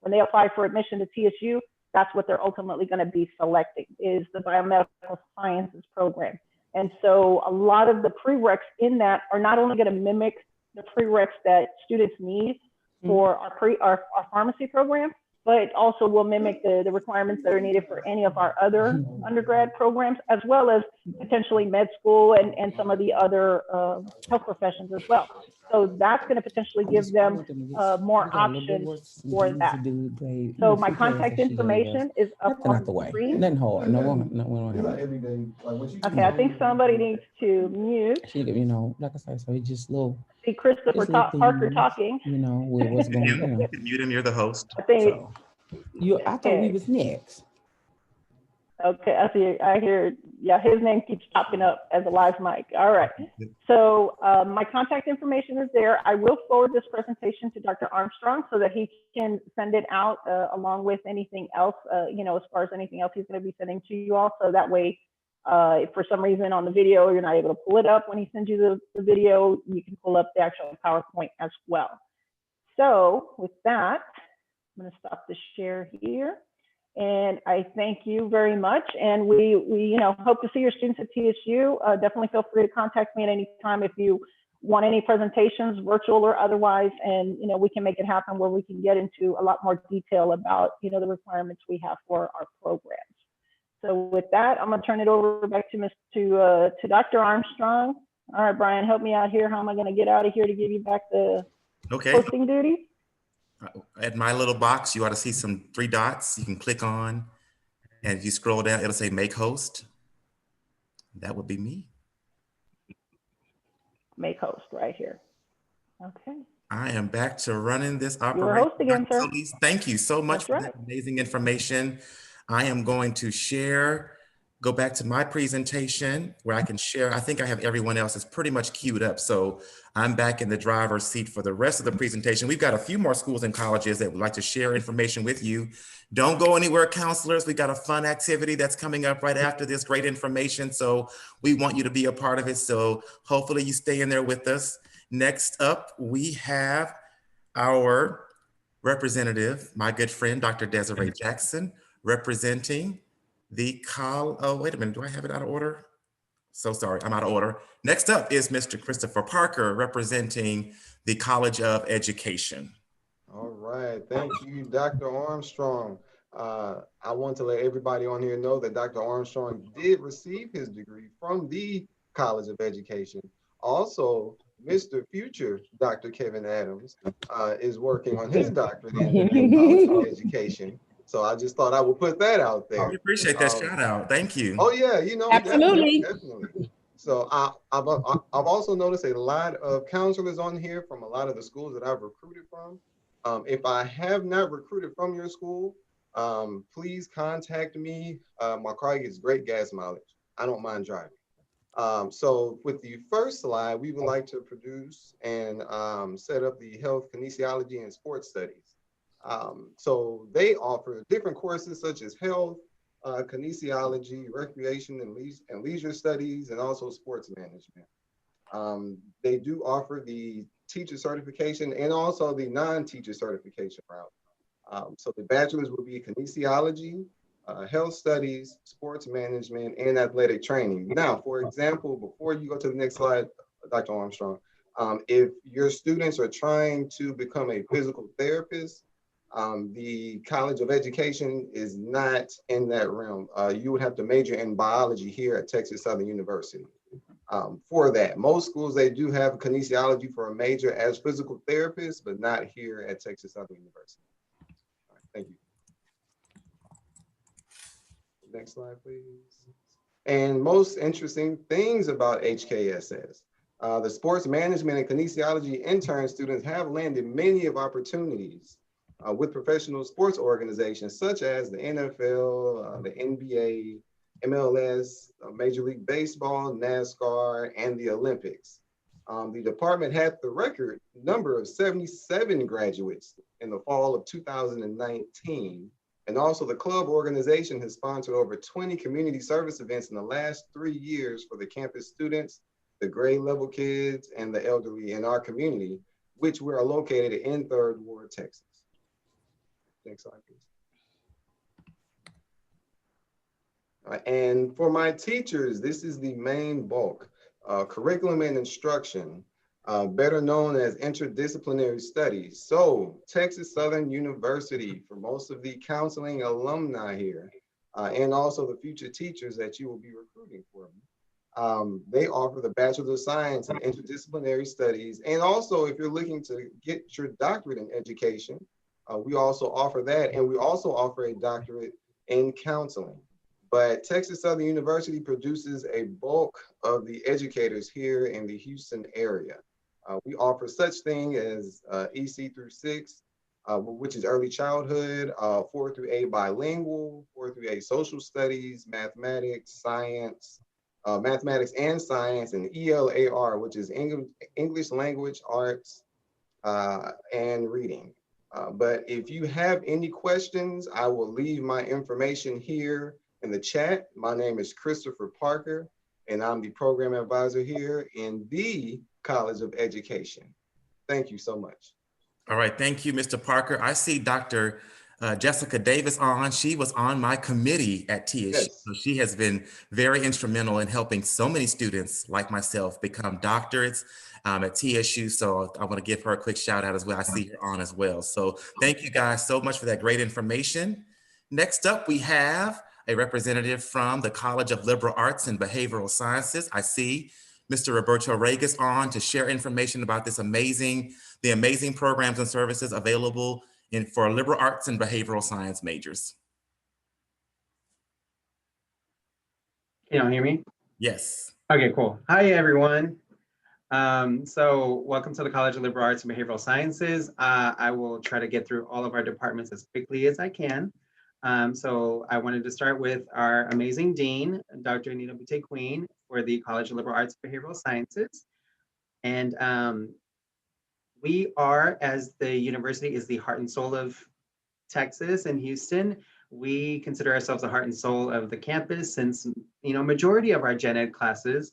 they apply for admission to TSU, that's what they're ultimately going to be selecting, is the biomedical sciences program. And so a lot of the prereqs in that are not only going to mimic the prereqs that students need for our pharmacy program, but it also will mimic the requirements that are needed for any of our other undergrad programs, as well as potentially med school and some of the other health professions as well. So that's going to potentially give them more options for that. So my contact information is up on the screen.
Nothing hard. No one, we don't have.
Okay, I think somebody needs to mute.
You know, like I said, so it's just little.
See Christopher Parker talking.
You know, with what's going on.
You can mute him, you're the host.
I think.
So, I thought we was next.
Okay, I hear, yeah, his name keeps popping up as a live mic. All right. So my contact information is there. I will forward this presentation to Dr. Armstrong so that he can send it out along with anything else, you know, as far as anything else he's going to be sending to you all. So that way, if for some reason on the video, you're not able to pull it up when he sends you the video, you can pull up the actual PowerPoint as well. So with that, I'm going to stop the share here. And I thank you very much. And we you know, hope to see your students at TSU. Definitely feel free to contact me at any time if you want any presentations, virtual or otherwise. And, you know, we can make it happen where we can get into a lot more detail about, you know, the requirements we have for our programs. So with that, I'm going to turn it over back to Dr. Armstrong. All right, Brian, help me out here. How am I going to get out of here to give you back the hosting duty?
At my little box, you ought to see some 3 dots you can click on. And if you scroll down, it'll say make host. That would be me.
Make host right here. Okay.
I am back to running this operation.
You're a host again, sir.
Thank you so much for that amazing information. I am going to go back to my presentation where I can share. I think I have everyone else is pretty much queued up. So I'm back in the driver's seat for the rest of the presentation. We've got a few more schools and colleges that would like to share information with you. Don't go anywhere, counselors. We got a fun activity that's coming up right after this great information. So we want you to be a part of it. So hopefully you stay in there with us. Next up, we have our representative, my good friend, Dr. Desiree Jackson, representing the oh, wait a minute, do I have it out of order? So sorry, I'm out of order. Next up is Mr. Christopher Parker, representing the College of Education.
All right, thank you, Dr. Armstrong. I want to let everybody on here know that Dr. Armstrong did receive his degree from the College of Education. Also, Mr. Future Dr. Kevin Adams is working on his doctorate in College of Education. So I just thought I would put that out there.
I appreciate that shout out. Thank you.
Oh yeah, you know,
absolutely.
Definitely. So I've also noticed a lot of counselors on here from a lot of the schools that I've recruited from. If I have not recruited from your school, please contact me. My car gets great gas mileage. I don't mind driving. So with the first slide, we would like to produce and set up the health kinesiology and sports studies. So they offer different courses such as health, kinesiology, recreation and leisure studies, and also sports management. They do offer the teacher certification and also the non-teacher certification route. So the bachelor's will be kinesiology, health studies, sports management, and athletic training. Now, for example, before you go to the next slide, Dr. Armstrong, if your students are trying to become a physical therapist, the College of Education is not in that realm. You would have to major in biology here at Texas Southern University. For that, most schools, they do have kinesiology for a major as physical therapists, but not here at Texas Southern University. All right, thank you. Next slide, please. And most interesting things about HKSS. The sports management and kinesiology intern students have landed many of opportunities with professional sports organizations such as the NFL, the NBA, MLS, Major League Baseball, NASCAR, and the Olympics. The department had the record number of 77 graduates in the fall of 2019. And also the club organization has sponsored over 20 community service events in the last 3 years for the campus students, the grade level kids, and the elderly in our community, which we are located in 3rd Ward, Texas. Next slide, please. And for my teachers, this is the main bulk. Curriculum and instruction, better known as interdisciplinary studies. So Texas Southern University, for most of the counseling alumni here, and also the future teachers that you will be recruiting for, they offer the Bachelor of Science in Interdisciplinary Studies. And also, if you're looking to get your doctorate in education, we also offer that. And we also offer a doctorate in counseling. But Texas Southern University produces a bulk of the educators here in the Houston area. We offer such thing as EC through 6, which is early childhood, 4 through 8 bilingual, 4 through 8 social studies, mathematics, science, mathematics and science, and ELAR, which is English language arts and reading. But if you have any questions, I will leave my information here in the chat. My name is Christopher Parker, and I'm the program advisor here in the College of Education. Thank you so much.
All right, thank you, Mr. Parker. I see Dr. Jessica Davis on. She was on my committee at TSU.
Yes.
So she has been very instrumental in helping so many students like myself become doctorates at TSU. So I want to give her a quick shout out as well. I see her on as well. So thank you guys so much for that great information. Next up, we have a representative from the College of Liberal Arts and Behavioral Sciences. I see Mr. Roberto Regas on to share information about the amazing programs and services available for liberal arts and behavioral science majors.
Can y'all hear me?
Yes.
Okay, cool. Hi, everyone. So welcome to the College of Liberal Arts and Behavioral Sciences. I will try to get through all of our departments as quickly as I can. So I wanted to start with our amazing dean, Dr. Anita Boutte-Queen, for the College of Liberal Arts and Behavioral Sciences. And we are, as the university is the heart and soul of Texas and Houston, we consider ourselves the heart and soul of the campus, since, you know, majority of our gen ed classes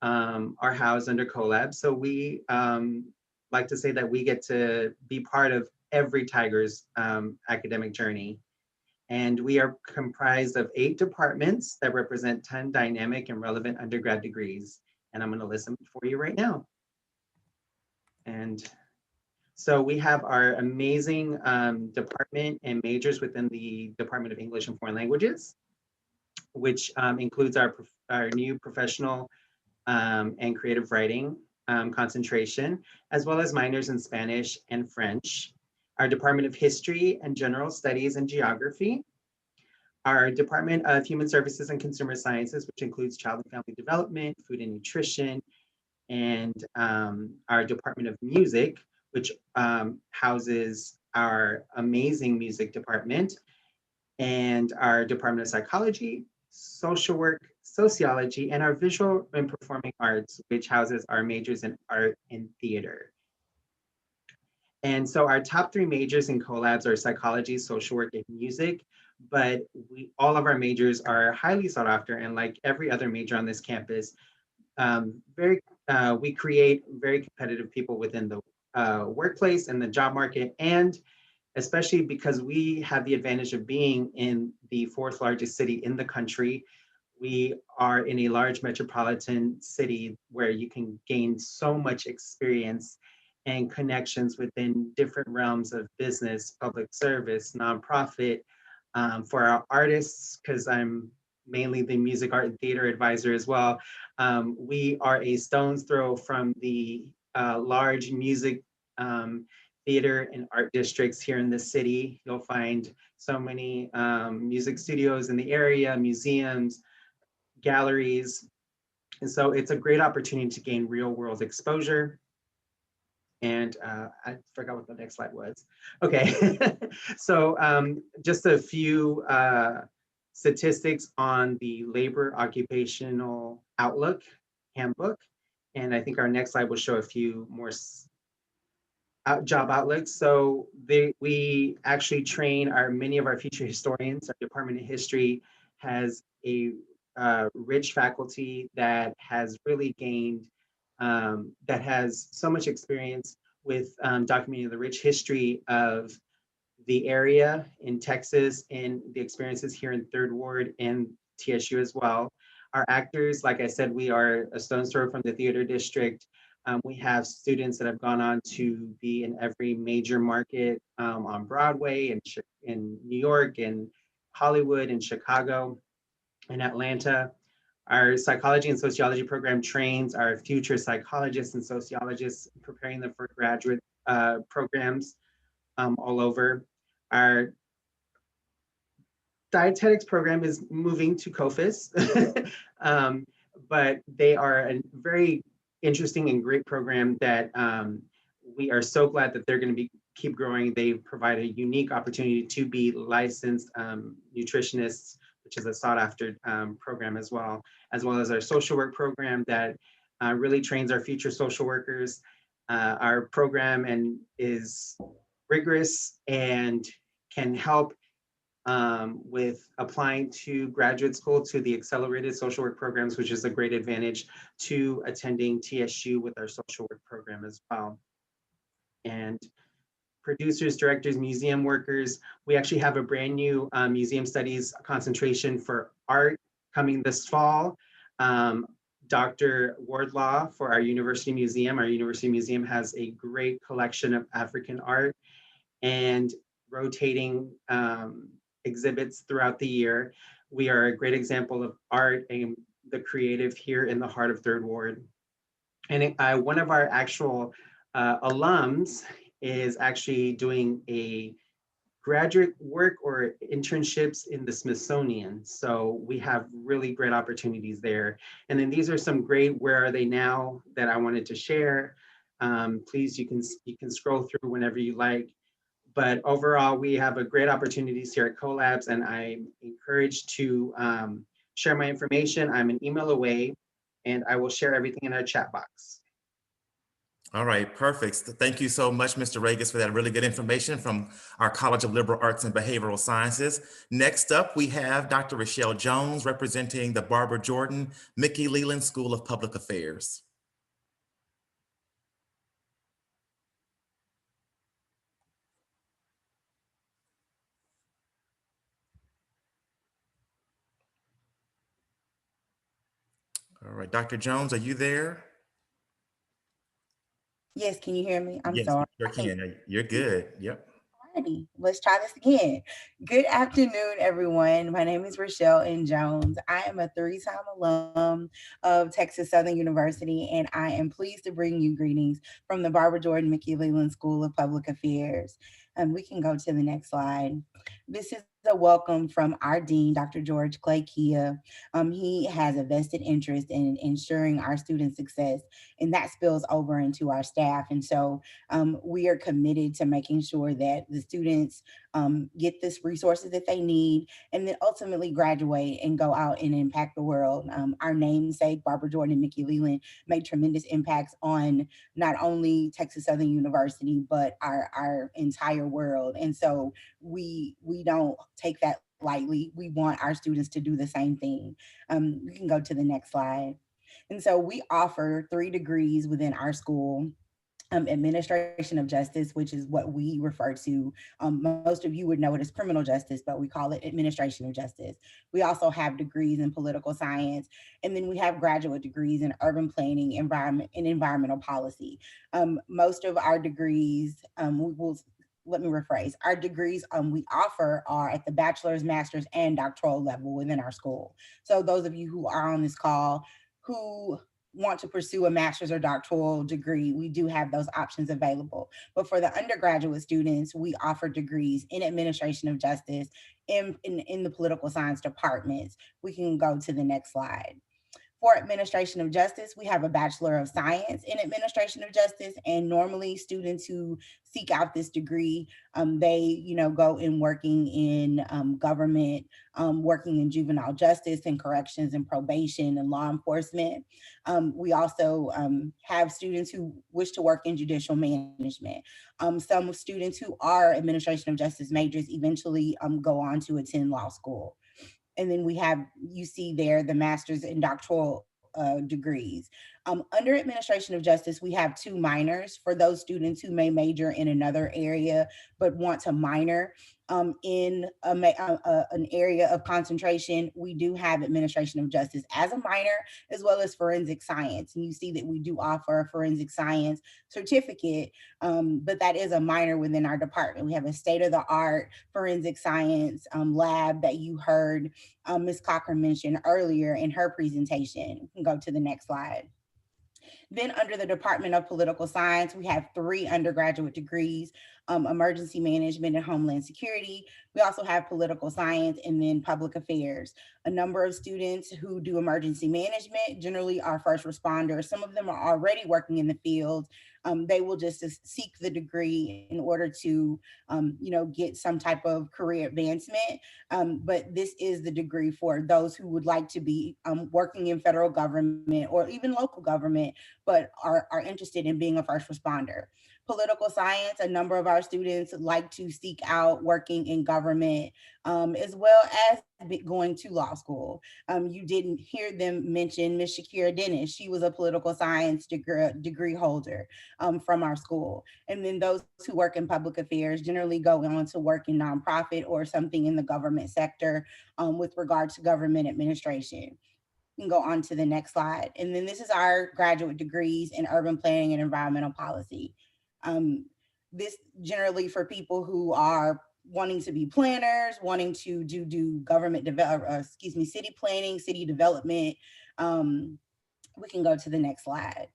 are housed under collabs. So we like to say that we get to be part of every Tiger's academic journey. And we are comprised of 8 departments that represent 10 dynamic and relevant undergrad degrees. And I'm going to list them for you right now. And so we have our amazing department and majors within the Department of English and Foreign Languages, which includes our new professional and creative writing concentration, as well as minors in Spanish and French. Our Department of History and General Studies and Geography. Our Department of Human Services and Consumer Sciences, which includes Child and Family Development, Food and Nutrition, and our Department of Music, which houses our amazing music department, and our Department of Psychology, Social Work, Sociology, and our Visual and Performing Arts, which houses our majors in art and theater. And so our top 3 majors in collabs are psychology, social work, and music, but all of our majors are highly sought after, and like every other major on this campus, we create very competitive people within the workplace and the job market, and especially because we have the advantage of being in the 4th largest city in the country. We are in a large metropolitan city where you can gain so much experience and connections within different realms of business, public service, nonprofit. For our artists, because I'm mainly the music, art, and theater advisor as well, we are a stone's throw from the large music, theater, and art districts here in the city. You'll find so many music studios in the area, museums, galleries. And so it's a great opportunity to gain real world exposure. And I forgot what the next slide was. Okay, so just a few statistics on the Labor Occupational Outlook Handbook. And I think our next slide will show a few more job outlooks. So we actually train many of our future historians. Our Department of History has a rich faculty that has really gained that has so much experience with documenting the rich history of the area in Texas and the experiences here in Third Ward and TSU as well. Our actors, like I said, we are a stone's throw from the theater district. We have students that have gone on to be in every major market on Broadway in New York and Hollywood and Chicago and Atlanta. Our psychology and sociology program trains our future psychologists and sociologists, preparing them for graduate programs all over. Our dietetics program is moving to COFIS, but they are a very interesting and great program that we are so glad that they're going to keep growing. They provide a unique opportunity to be licensed nutritionists, which is a sought after program as well as our social work program that really trains our future social workers. Our program is rigorous and can help with applying to graduate school to the accelerated social work programs, which is a great advantage to attending TSU with our social work program as well. And producers, directors, museum workers, we actually have a brand new museum studies concentration for art coming this fall. Dr. Wardlaw for our University Museum. Our University Museum has a great collection of African art and rotating exhibits throughout the year. We are a great example of art and the creative here in the heart of Third Ward. And one of our actual alums is actually doing a graduate work or internships in the Smithsonian. So we have really great opportunities there. And then these are some great where are they now that I wanted to share. Please, you can scroll through whenever you like. But overall, we have a great opportunities here at Collabs, and I'm encouraged to share my information. I'm an email away, and I will share everything in our chat box.
All right, perfect. Thank you so much, Mr. Regis, for that really good information from our College of Liberal Arts and Behavioral Sciences. Next up, we have Dr. Rochelle Jones representing the Barbara Jordan Mickey Leland School of Public Affairs. All right, Dr. Jones, are you there?
Yes, can you hear me? I'm
Yes,
sorry.
you sure can. You're good. Yep.
Alrighty, let's try this again. Good afternoon, everyone. My name is Rochelle N. Jones. I am a 3-time alum of Texas Southern University, and I am pleased to bring you greetings from the Barbara Jordan Mickey Leland School of Public Affairs. We can go to the next slide. This is a welcome from our dean, Dr. George Clay Kia. He has a vested interest in ensuring our student success, and that spills over into our staff. And so we are committed to making sure that the students get the resources that they need, and then ultimately graduate and go out and impact the world. Our namesake, Barbara Jordan and Mickey Leland, made tremendous impacts on not only Texas Southern University, but our entire world. And so we don't take that lightly. We want our students to do the same thing. We can go to the next slide. And so we offer 3 degrees within our school. Administration of justice, which is what we refer to. Most of you would know it as criminal justice, but we call it administration of justice. We also have degrees in political science, and then we have graduate degrees in urban planning, environment, and environmental policy. Most of our degrees, let me rephrase, our degrees we offer are at the bachelor's, master's, and doctoral level within our school. So those of you who are on this call who want to pursue a master's or doctoral degree, we do have those options available. But for the undergraduate students, we offer degrees in administration of justice in the political science departments. We can go to the next slide. For administration of justice, we have a Bachelor of Science in administration of justice, and normally students who seek out this degree, they go in working in government, working in juvenile justice and corrections and probation and law enforcement. We also have students who wish to work in judicial management. Some students who are administration of justice majors eventually go on to attend law school. And then we have, you see there, the master's and doctoral degrees. Under administration of justice, we have 2 minors for those students who may major in another area but want to minor in an area of concentration. We do have administration of justice as a minor, as well as forensic science. And you see that we do offer a forensic science certificate, but that is a minor within our department. We have a state-of-the-art forensic science lab that you heard Ms. Cochran mention earlier in her presentation. You can go to the next slide. Then under the Department of Political Science, we have 3 undergraduate degrees, emergency management and homeland security. We also have political science and then public affairs. A number of students who do emergency management generally are first responders. Some of them are already working in the field. They will just seek the degree in order to, get some type of career advancement. But this is the degree for those who would like to be working in federal government or even local government, but are interested in being a first responder. Political science, a number of our students like to seek out working in government, as well as going to law school. You didn't hear them mention Ms. Shakira Dennis. She was a political science degree holder from our school. And then those who work in public affairs generally go on to work in nonprofit or something in the government sector with regard to government administration. You can go on to the next slide. And then this is our graduate degrees in urban planning and environmental policy. This generally for people who are wanting to be planners, wanting to do government city planning, city development. We can go to the next slide.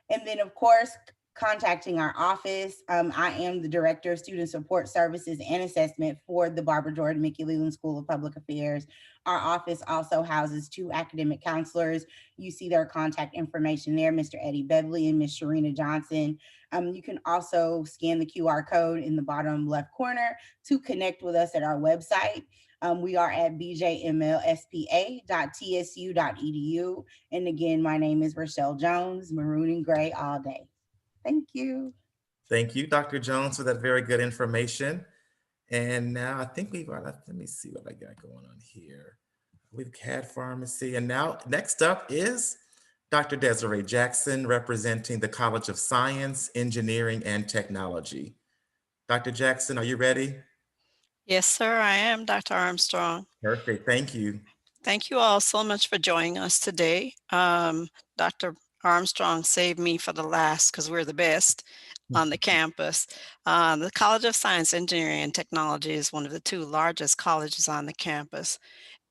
And then of course, contacting our office. I am the Director of Student Support Services and Assessment for the Barbara Jordan Mickey Leland School of Public Affairs. Our office also houses 2 academic counselors. You see their contact information there, Mr. Eddie Beverly and Ms. Sharina Johnson. You can also scan the QR code in the bottom left corner to connect with us at our website. We are at bjmlspa.tsu.edu. And again, my name is Rochelle Jones, maroon and gray all day. Thank you.
Thank you, Dr. Jones, for that very good information. And now I think let me see what I got going on here. We've had pharmacy, and now next up is Dr. Desiree Jackson, representing the College of Science, Engineering, and Technology. Dr. Jackson, are you ready?
Yes, sir, I am, Dr. Armstrong.
Perfect, thank you.
Thank you all so much for joining us today. Dr. Armstrong saved me for the last because we're the best on the campus. The College of Science, Engineering, and Technology is one of the 2 largest colleges on the campus.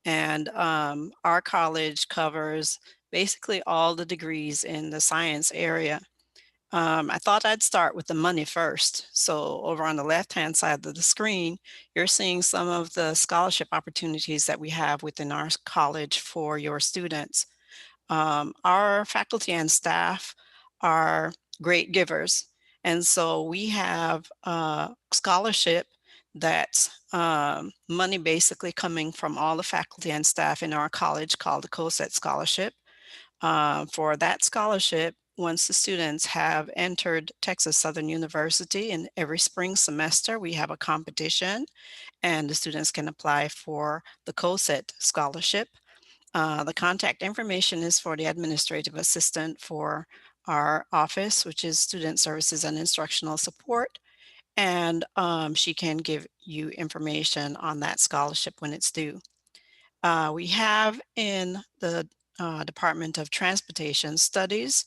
And our college covers basically all the degrees in the science area. I thought I'd start with the money first. So over on the left-hand side of the screen, you're seeing some of the scholarship opportunities that we have within our college for your students. Our faculty and staff are great givers. And so we have a scholarship that's money basically coming from all the faculty and staff in our college called the COSET Scholarship. For that scholarship, once the students have entered Texas Southern University, in every spring semester, we have a competition and the students can apply for the COSET Scholarship. The contact information is for the administrative assistant for our office, which is Student Services and Instructional Support. And she can give you information on that scholarship when it's due. We have in the Department of Transportation Studies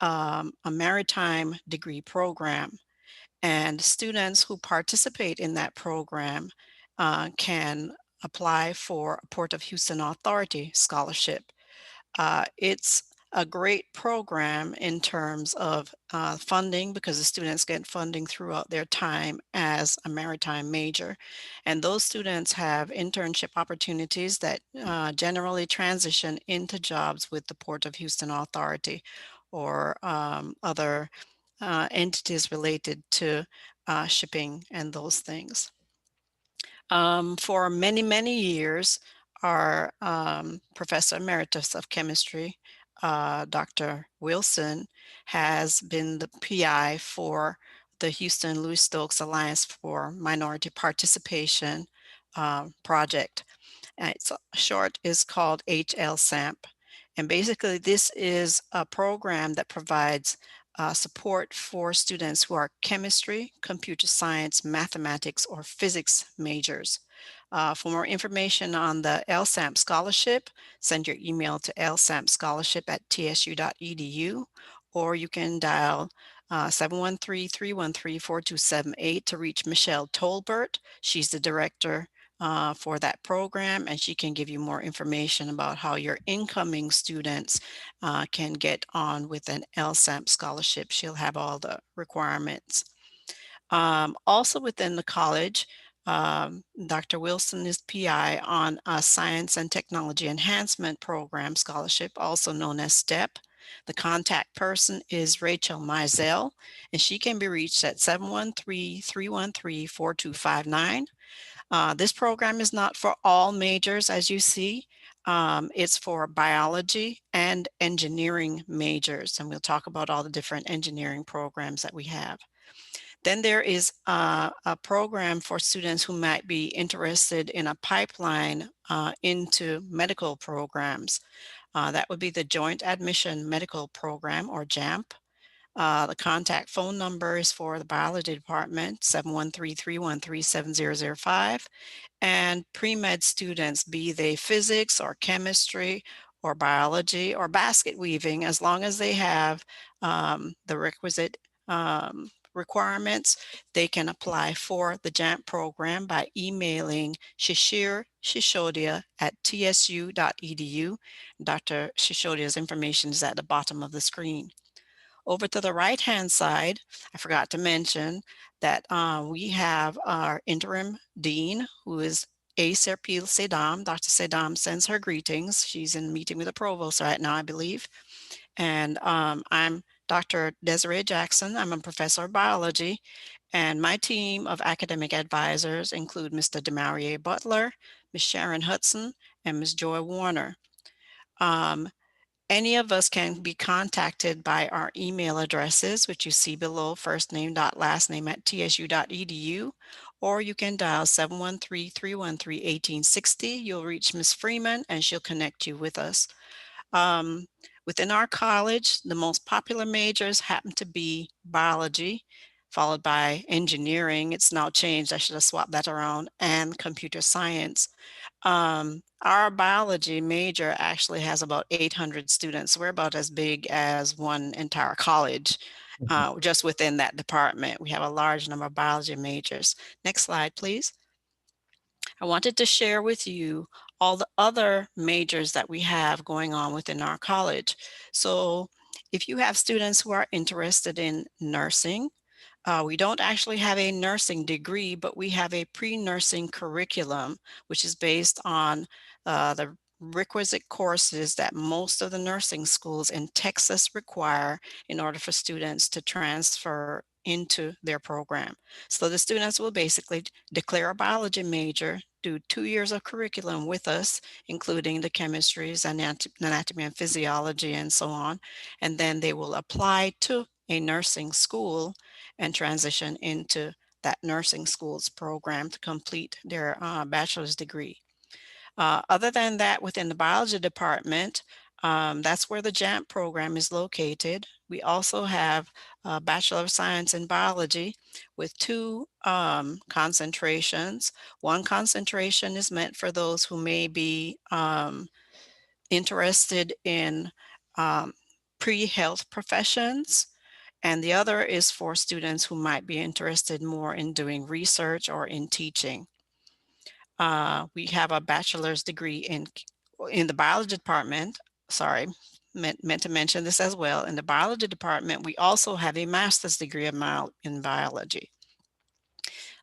a maritime degree program, and students who participate in that program can apply for a Port of Houston Authority scholarship. It's a great program in terms of funding because the students get funding throughout their time as a maritime major. And those students have internship opportunities that generally transition into jobs with the Port of Houston Authority or other entities related to shipping and those things. For many, many years, our Professor Emeritus of Chemistry, Dr. Wilson, has been the PI for the Houston Louis Stokes Alliance for Minority Participation project. Its short is called HLSAMP. And basically, this is a program that provides support for students who are chemistry, computer science, mathematics, or physics majors. For more information on the LSAMP scholarship, send your email to lsampscholarship@tsu.edu, or you can dial 713-313-4278 to reach Michelle Tolbert. She's the director for that program, and she can give you more information about how your incoming students can get on with an LSAMP scholarship. She'll have all the requirements. Also within the college, Dr. Wilson is PI on a Science and Technology Enhancement Program scholarship, also known as STEP. The contact person is Rachel Mizell, and she can be reached at 713-313-4259. This program is not for all majors, as you see. It's for biology and engineering majors, and we'll talk about all the different engineering programs that we have. Then there is a program for students who might be interested in a pipeline into medical programs. That would be the Joint Admission Medical Program, or JAMP. The contact phone number is for the biology department, 713-313-7005. And pre-med students, be they physics or chemistry or biology or basket weaving, as long as they have the requisite requirements, they can apply for the JAMP program by emailing Shishir Shishodia at tsu.edu. Dr. Shishodia's information is at the bottom of the screen. Over to the right-hand side, I forgot to mention that we have our interim dean, who is A. Serpil Sedam. Dr. Sedam sends her greetings. She's in meeting with the provost right now, I believe. And I'm Dr. Desiree Jackson. I'm a professor of biology, and my team of academic advisors include Mr. Demarie Butler, Ms. Sharon Hudson, and Ms. Joy Warner. Any of us can be contacted by our email addresses, which you see below, firstname.lastname@tsu.edu, or you can dial 713-313-1860. You'll reach Ms. Freeman, and she'll connect you with us. Within our college, the most popular majors happen to be biology, followed by engineering. It's now changed. I should have swapped that around, and computer science. Our biology major actually has about 800 students. We're about as big as one entire college, just within that department. We have a large number of biology majors. Next slide, please. I wanted to share with you all the other majors that we have going on within our college. So if you have students who are interested in nursing, we don't actually have a nursing degree, but we have a pre-nursing curriculum, which is based on the requisite courses that most of the nursing schools in Texas require in order for students to transfer into their program. So the students will basically declare a biology major, do 2 years of curriculum with us, including the chemistries, anatomy and physiology, and so on. And then they will apply to a nursing school and transition into that nursing school's program to complete their bachelor's degree. Other than that, within the biology department, that's where the JAMP program is located. We also have a Bachelor of Science in Biology with 2 concentrations. One concentration is meant for those who may be interested in pre-health professions, and the other is for students who might be interested more in doing research or in teaching. We have a bachelor's degree in the biology department. Sorry, meant to mention this as well. In the biology department, we also have a master's degree in biology.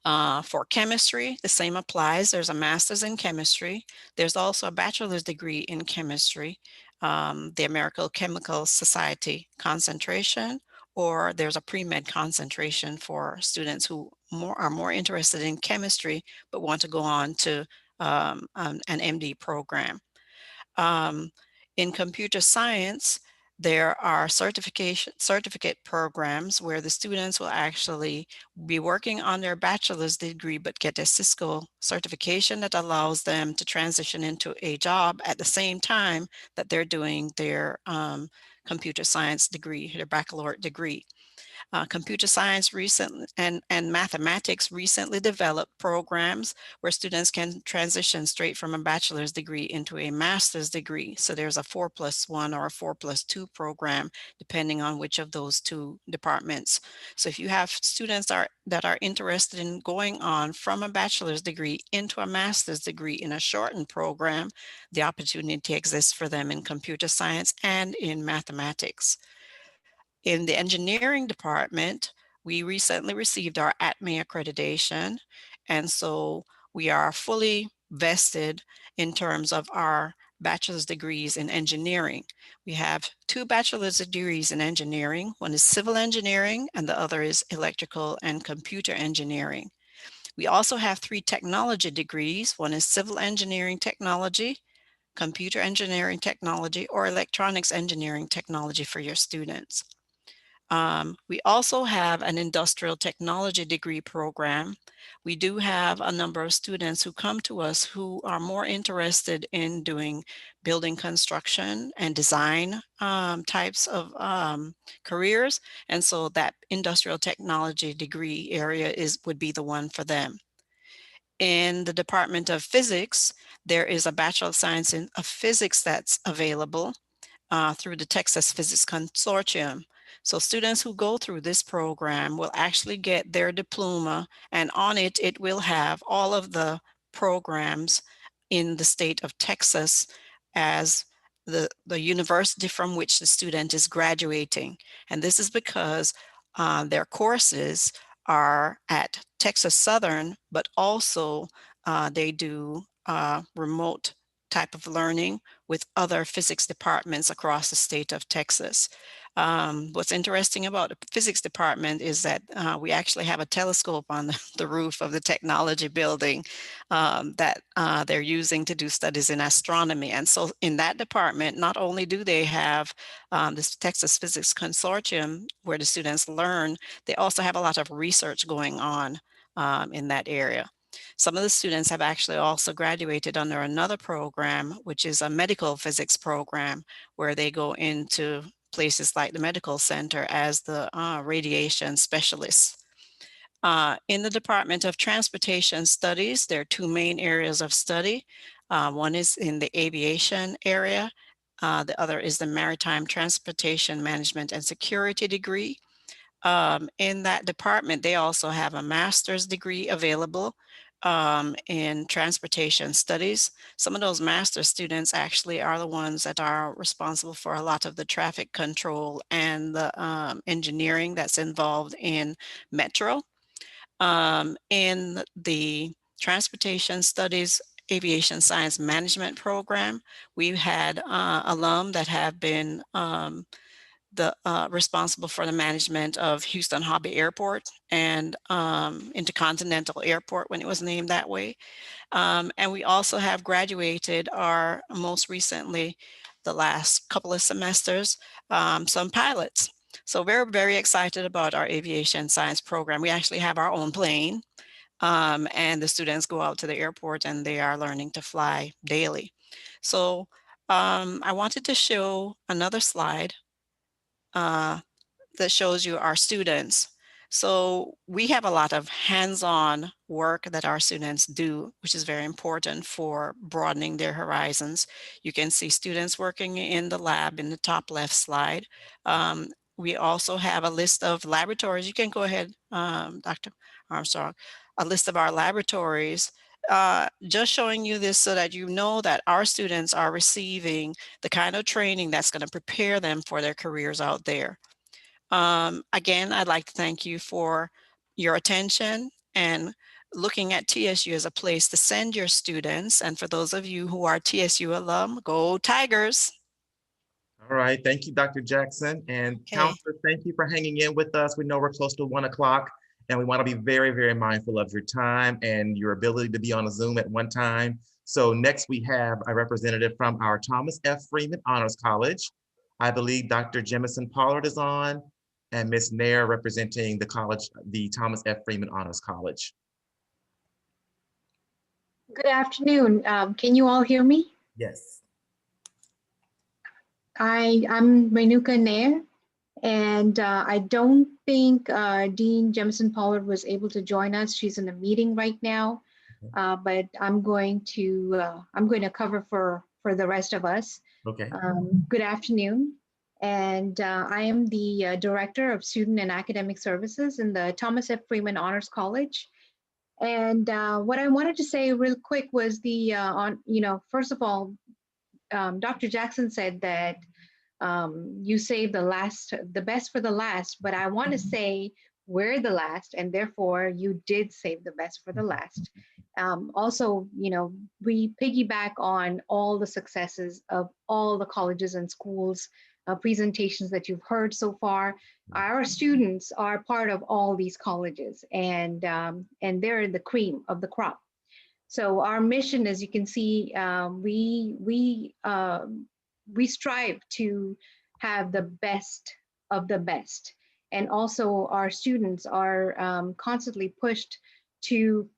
For chemistry, the same applies. There's a master's in chemistry. There's also a bachelor's degree in chemistry, the American Chemical Society concentration, or there's a pre-med concentration for students who are more interested in chemistry but want to go on to an MD program. In computer science, there are certificate programs where the students will actually be working on their bachelor's degree, but get a Cisco certification that allows them to transition into a job at the same time that they're doing their computer science degree, their baccalaureate degree. Computer science recently and mathematics recently developed programs where students can transition straight from a bachelor's degree into a master's degree. So there's a 4+1 or a 4+2 program, depending on which of those two departments. So if you have students that are interested in going on from a bachelor's degree into a master's degree in a shortened program, the opportunity exists for them in computer science and in mathematics. In the engineering department, we recently received our ATME accreditation, and so we are fully vested in terms of our bachelor's degrees in engineering. We have 2 bachelor's degrees in engineering. One is civil engineering, and the other is electrical and computer engineering. We also have 3 technology degrees. One is civil engineering technology, computer engineering technology, or electronics engineering technology for your students. We also have an industrial technology degree program. We do have a number of students who come to us who are more interested in doing building construction and design types of careers. And so that industrial technology degree area would be the one for them. In the Department of Physics, there is a Bachelor of Science of Physics that's available through the Texas Physics Consortium. So students who go through this program will actually get their diploma, and on it, it will have all of the programs in the state of Texas as the university from which the student is graduating. And this is because their courses are at Texas Southern, but also they do remote type of learning with other physics departments across the state of Texas. What's interesting about the physics department is that we actually have a telescope on the roof of the technology building that they're using to do studies in astronomy. And so in that department, not only do they have this Texas Physics Consortium where the students learn, they also have a lot of research going on in that area. Some of the students have actually also graduated under another program, which is a medical physics program, where they go into places like the medical center as the radiation specialists. In the Department of Transportation Studies, there are 2 main areas of study. One is in the aviation area. The other is the Maritime Transportation Management and Security degree. In that department, they also have a master's degree available in transportation studies. Some of those master's students actually are the ones that are responsible for a lot of the traffic control and the engineering that's involved in Metro. In the transportation studies aviation science management program, we've had alum that have been responsible for the management of Houston Hobby Airport and Intercontinental Airport when it was named that way. And we also have graduated most recently, the last couple of semesters, some pilots. So we're very excited about our aviation science program. We actually have our own plane, and the students go out to the airport and they are learning to fly daily. So I wanted to show another slide that shows you our students. So we have a lot of hands-on work that our students do, which is very important for broadening their horizons. You can see students working in the lab in the top left slide. We also have a list of laboratories. You can go ahead, Dr. Armstrong, a list of our laboratories. Just showing you this so that you know that our students are receiving the kind of training that's going to prepare them for their careers out there. Again, I'd like to thank you for your attention and looking at TSU as a place to send your students. And for those of you who are TSU alum, go Tigers.
All right, thank you, Dr. Jackson. And counselors, thank you for hanging in with us. We know we're close to 1 o'clock and we want to be very, very mindful of your time and your ability to be on a Zoom at one time. So next we have a representative from our Thomas F. Freeman Honors College. I believe Dr. Jemison Pollard is on, and Ms. Nair representing the college, the Thomas F. Freeman Honors College.
Good afternoon. Can you all hear me?
Yes.
I'm Renuka Nair, and I don't think Dean Jemison Pollard was able to join us. She's in a meeting right now, but I'm going to cover for the rest of us.
Okay.
Good afternoon, and I am the Director of Student and Academic Services in the Thomas F. Freeman Honors College. And what I wanted to say real quick was first of all, Dr. Jackson said that you saved the best for the last, but I want to say we're the last, and therefore you did save the best for the last. Also, we piggyback on all the successes of all the colleges and schools presentations that you've heard so far. Our students are part of all these colleges, and they're the cream of the crop. So our mission, as you can see, we strive to have the best of the best. And also our students are constantly pushed to,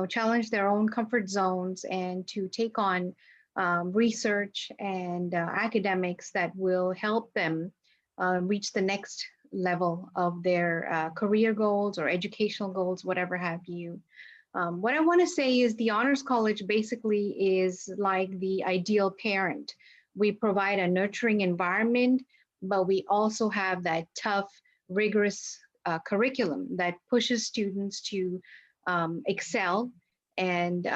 challenge their own comfort zones and to take on research and academics that will help them reach the next level of their career goals or educational goals, whatever have you. What I want to say is the Honors College basically is like the ideal parent. We provide a nurturing environment, but we also have that tough, rigorous curriculum that pushes students to excel and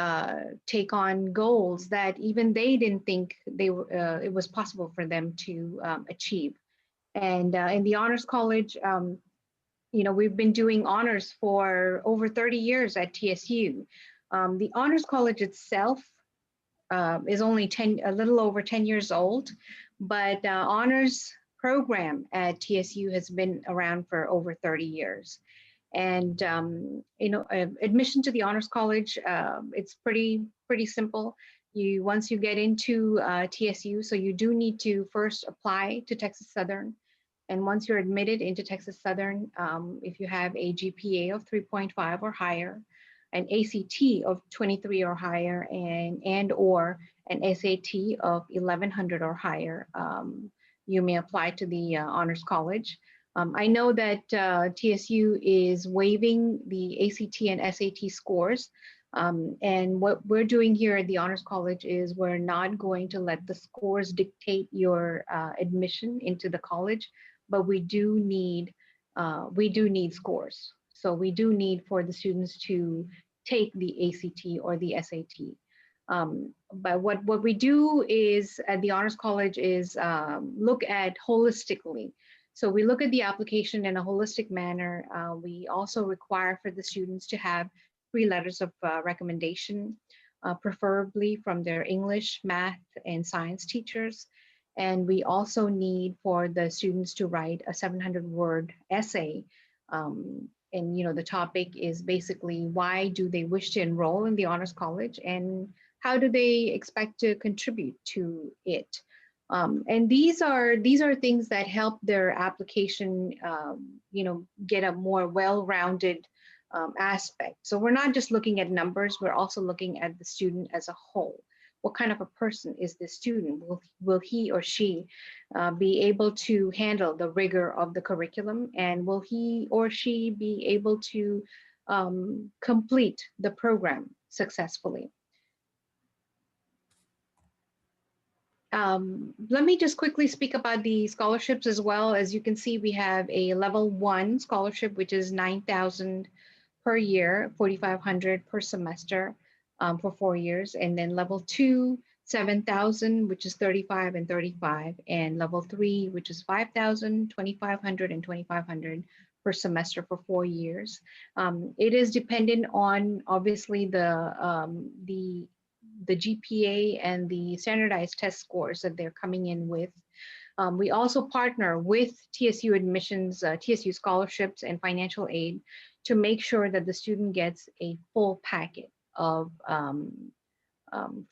take on goals that even they didn't think it was possible for them to achieve. And in the Honors College, we've been doing honors for over 30 years at TSU. The Honors College itself is only a little over 10 years old, but honors program at TSU has been around for over 30 years. And admission to the Honors College, it's pretty simple. Once you get into TSU, so you do need to first apply to Texas Southern. And once you're admitted into Texas Southern, if you have a GPA of 3.5 or higher, an ACT of 23 or higher, and or an SAT of 1100 or higher, you may apply to the Honors College. I know that TSU is waiving the ACT and SAT scores. And what we're doing here at the Honors College is we're not going to let the scores dictate your admission into the college, but we do need scores. So we do need for the students to take the ACT or the SAT. But what we do is at the Honors College is look at holistically. So we look at the application in a holistic manner. We also require for the students to have 3 letters of recommendation, preferably from their English, math, and science teachers. And we also need for the students to write a 700-word essay. And the topic is basically why do they wish to enroll in the Honors College and how do they expect to contribute to it? And these are things that help their application, get a more well-rounded aspect. So we're not just looking at numbers, we're also looking at the student as a whole. What kind of a person is this student? Will he or she be able to handle the rigor of the curriculum? And will he or she be able to complete the program successfully? Let me just quickly speak about the scholarships as well. As you can see, we have a level 1 scholarship, which is $9,000 per year, $4,500 per semester for 4 years. And then level 2, $7,000, which is 35 and 35. And level 3, which is $5,000, 2,500 and 2,500 per semester for 4 years. It is dependent on obviously the GPA and the standardized test scores that they're coming in with. We also partner with TSU admissions, TSU scholarships and financial aid to make sure that the student gets a full packet of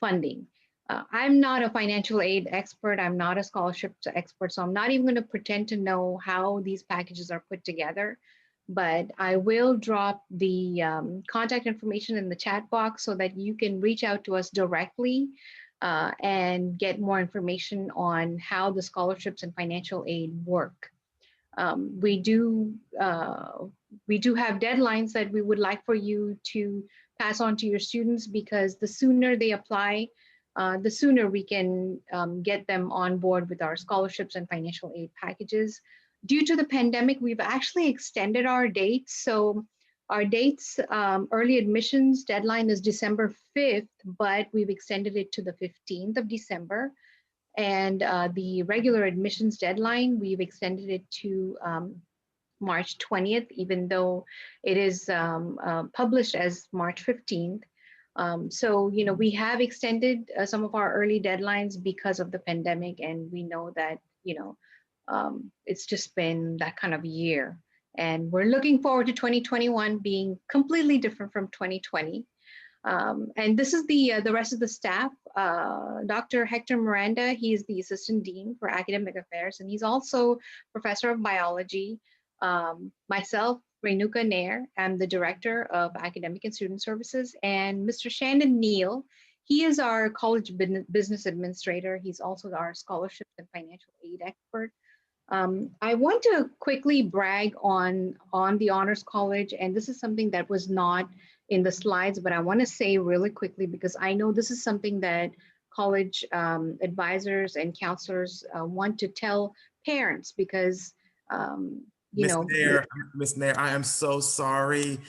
funding. I'm not a financial aid expert. I'm not a scholarship expert. So I'm not even going to pretend to know how these packages are put together. But I will drop the contact information in the chat box so that you can reach out to us directly and get more information on how the scholarships and financial aid work. We do have deadlines that we would like for you to pass on to your students, because the sooner they apply, the sooner we can get them on board with our scholarships and financial aid packages. Due to the pandemic, we've actually extended our dates. So our dates, early admissions deadline is December 5th, but we've extended it to the 15th of December. And the regular admissions deadline, we've extended it to March 20th, even though it is published as March 15th. So, you know, we have extended some of our early deadlines because of the pandemic, and we know that, you know, it's just been that kind of year. And we're looking forward to 2021 being completely different from 2020. And this is the rest of the staff. Dr. Hector Miranda, he is the Assistant Dean for Academic Affairs, and he's also Professor of Biology. Myself, Renuka Nair, I'm the Director of Academic and Student Services, and Mr. Shannon Neal, he is our College Business Administrator. He's also our Scholarships and Financial Aid expert. I want to quickly brag on the Honors College, and this is something that was not in the slides, but I want to say really quickly, because I know this is something that college advisors and counselors want to tell parents, because you know,
Miss Nair, I am so sorry.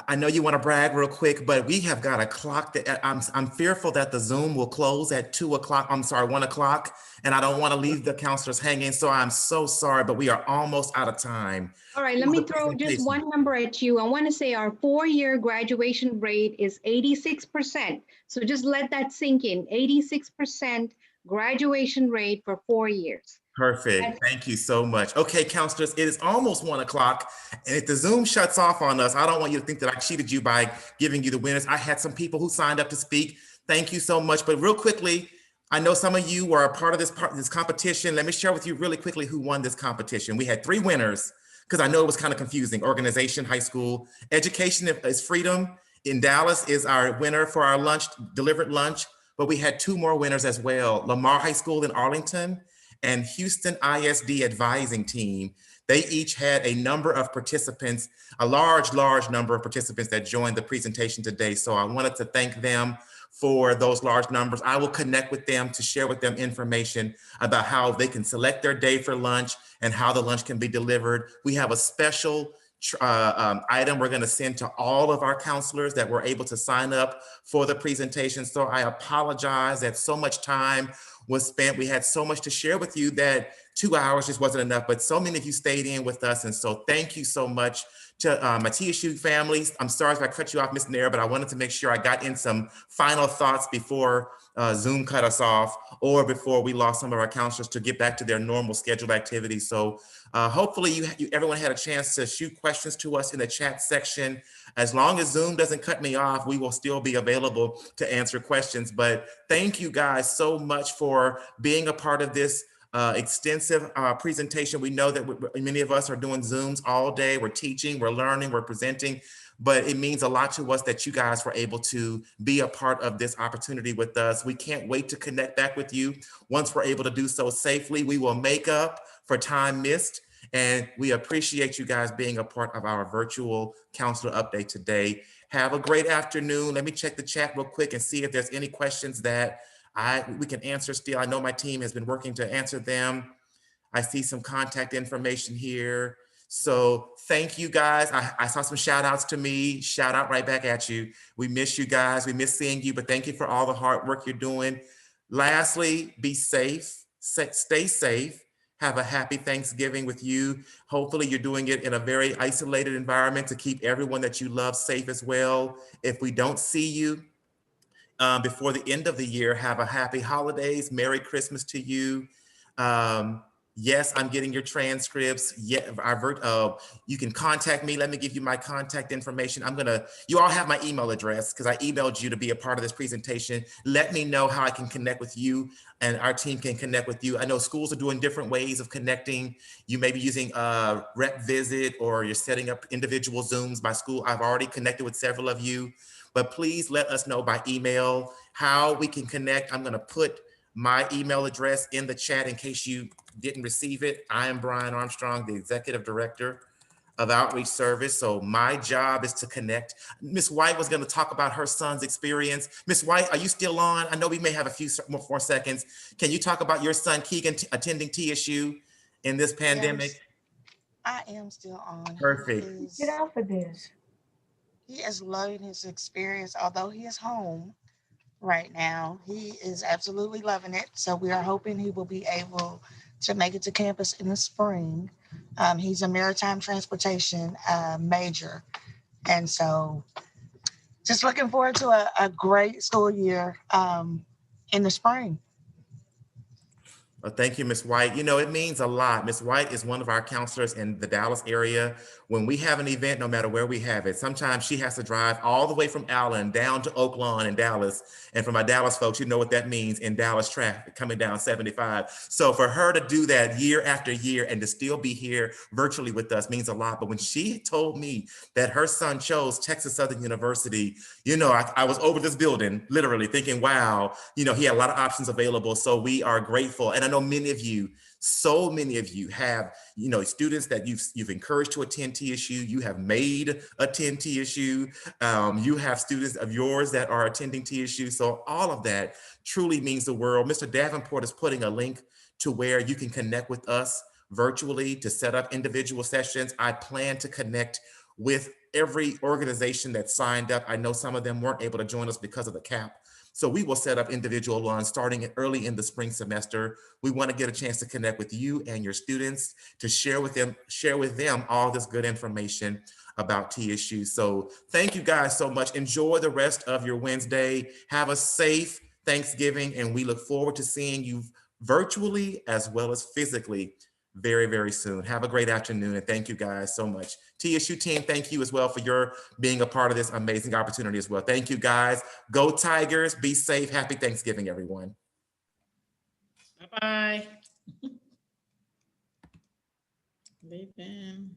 I know you want to brag real quick, but we have got a clock that I'm fearful that the Zoom will close at 2 o'clock. I'm sorry, 1 o'clock, and I don't want to leave the counselors hanging. So I'm so sorry, but we are almost out of time.
All right, let me throw just one number at you. I want to say our 4-year graduation rate is 86%. So just let that sink in. 86% graduation rate for 4 years.
Perfect. Thank you so much. Okay, counselors, it is almost 1 o'clock. And if the Zoom shuts off on us, I don't want you to think that I cheated you by giving you the winners. I had some people who signed up to speak. Thank you so much. But real quickly, I know some of you were a part of this competition. Let me share with you really quickly who won this competition. We had 3 winners, because I know it was kind of confusing. Organization, high school. Education is Freedom in Dallas is our winner for our lunch, delivered lunch. But we had 2 more winners as well. Lamar High School in Arlington and Houston ISD advising team. They each had a number of participants, a large number of participants that joined the presentation today. So I wanted to thank them for those large numbers. I will connect with them to share with them information about how they can select their day for lunch and how the lunch can be delivered. We have a special item we're going to send to all of our counselors that were able to sign up for the presentation. So I apologize that so much time was spent. We had so much to share with you that 2 hours just wasn't enough, but so many of you stayed in with us. And so thank you so much to my TSU families. I'm sorry if I cut you off, Ms. Nair, but I wanted to make sure I got in some final thoughts before Zoom cut us off, or before we lost some of our counselors to get back to their normal scheduled activities. So hopefully everyone had a chance to shoot questions to us in the chat section. As long as Zoom doesn't cut me off, we will still be available to answer questions. But thank you guys so much for being a part of this extensive presentation. We know that many of us are doing Zooms all day. We're teaching, we're learning, we're presenting, but it means a lot to us that you guys were able to be a part of this opportunity with us. We can't wait to connect back with you. Once we're able to do so safely, we will make up for time missed. And we appreciate you guys being a part of our virtual counselor update today. Have a great afternoon. Let me check the chat real quick and see if there's any questions that we can answer still. I know my team has been working to answer them. I see some contact information here. So thank you guys. I saw some shout outs to me. Shout out right back at you. We miss you guys. We miss seeing you, but thank you for all the hard work you're doing. Lastly, be safe, stay safe. Have a happy Thanksgiving with you. Hopefully you're doing it in a very isolated environment to keep everyone that you love safe as well. If we don't see you before the end of the year, have a happy holidays. Merry Christmas to you. Yes, I'm getting your transcripts. Yeah, you can contact me. Let me give you my contact information. You all have my email address because I emailed you to be a part of this presentation. Let me know how I can connect with you and our team can connect with you. I know schools are doing different ways of connecting. You may be using Rep Visit or you're setting up individual Zooms by school. I've already connected with several of you, but please let us know by email how we can connect. I'm gonna put my email address in the chat in case you didn't receive it. I am Brian Armstrong, the Executive Director of Outreach Service. So my job is to connect. Ms. White was gonna talk about her son's experience. Ms. White, are you still on? I know we may have a few more seconds. Can you talk about your son Keegan attending TSU in this pandemic?
I am still on.
Perfect.
Get off of this. He is loving his experience, although he is home right now. He is absolutely loving it. So we are hoping he will be able to make it to campus in the spring. He's a maritime transportation major. And so just looking forward to a great school year in the spring.
Well, thank you, Ms. White. You know, it means a lot. Ms. White is one of our counselors in the Dallas area. When we have an event, no matter where we have it, sometimes she has to drive all the way from Allen down to Oak Lawn in Dallas. And for my Dallas folks, you know what that means in Dallas traffic coming down 75. So for her to do that year after year and to still be here virtually with us means a lot. But when she told me that her son chose Texas Southern University, you know, I was over this building literally thinking, wow, you know, he had a lot of options available. So we are grateful. And I know many of you, so many of you have, you know, students that you've encouraged to attend TSU, you have made attend TSU, you have students of yours that are attending TSU. So all of that truly means the world. Mr. Davenport is putting a link to where you can connect with us virtually to set up individual sessions. I plan to connect with every organization that signed up. I know some of them weren't able to join us because of the cap. So we will set up individual ones starting early in the spring semester. We want to get a chance to connect with you and your students to share with them all this good information about TSU. So thank you guys so much. Enjoy the rest of your Wednesday. Have a safe Thanksgiving, and we look forward to seeing you virtually as well as physically very, very soon. Have a great afternoon, and thank you guys so much. TSU team, thank you as well for your being a part of this amazing opportunity as well. Thank you guys. Go Tigers, be safe. Happy Thanksgiving, everyone.
Bye-bye. Leaving.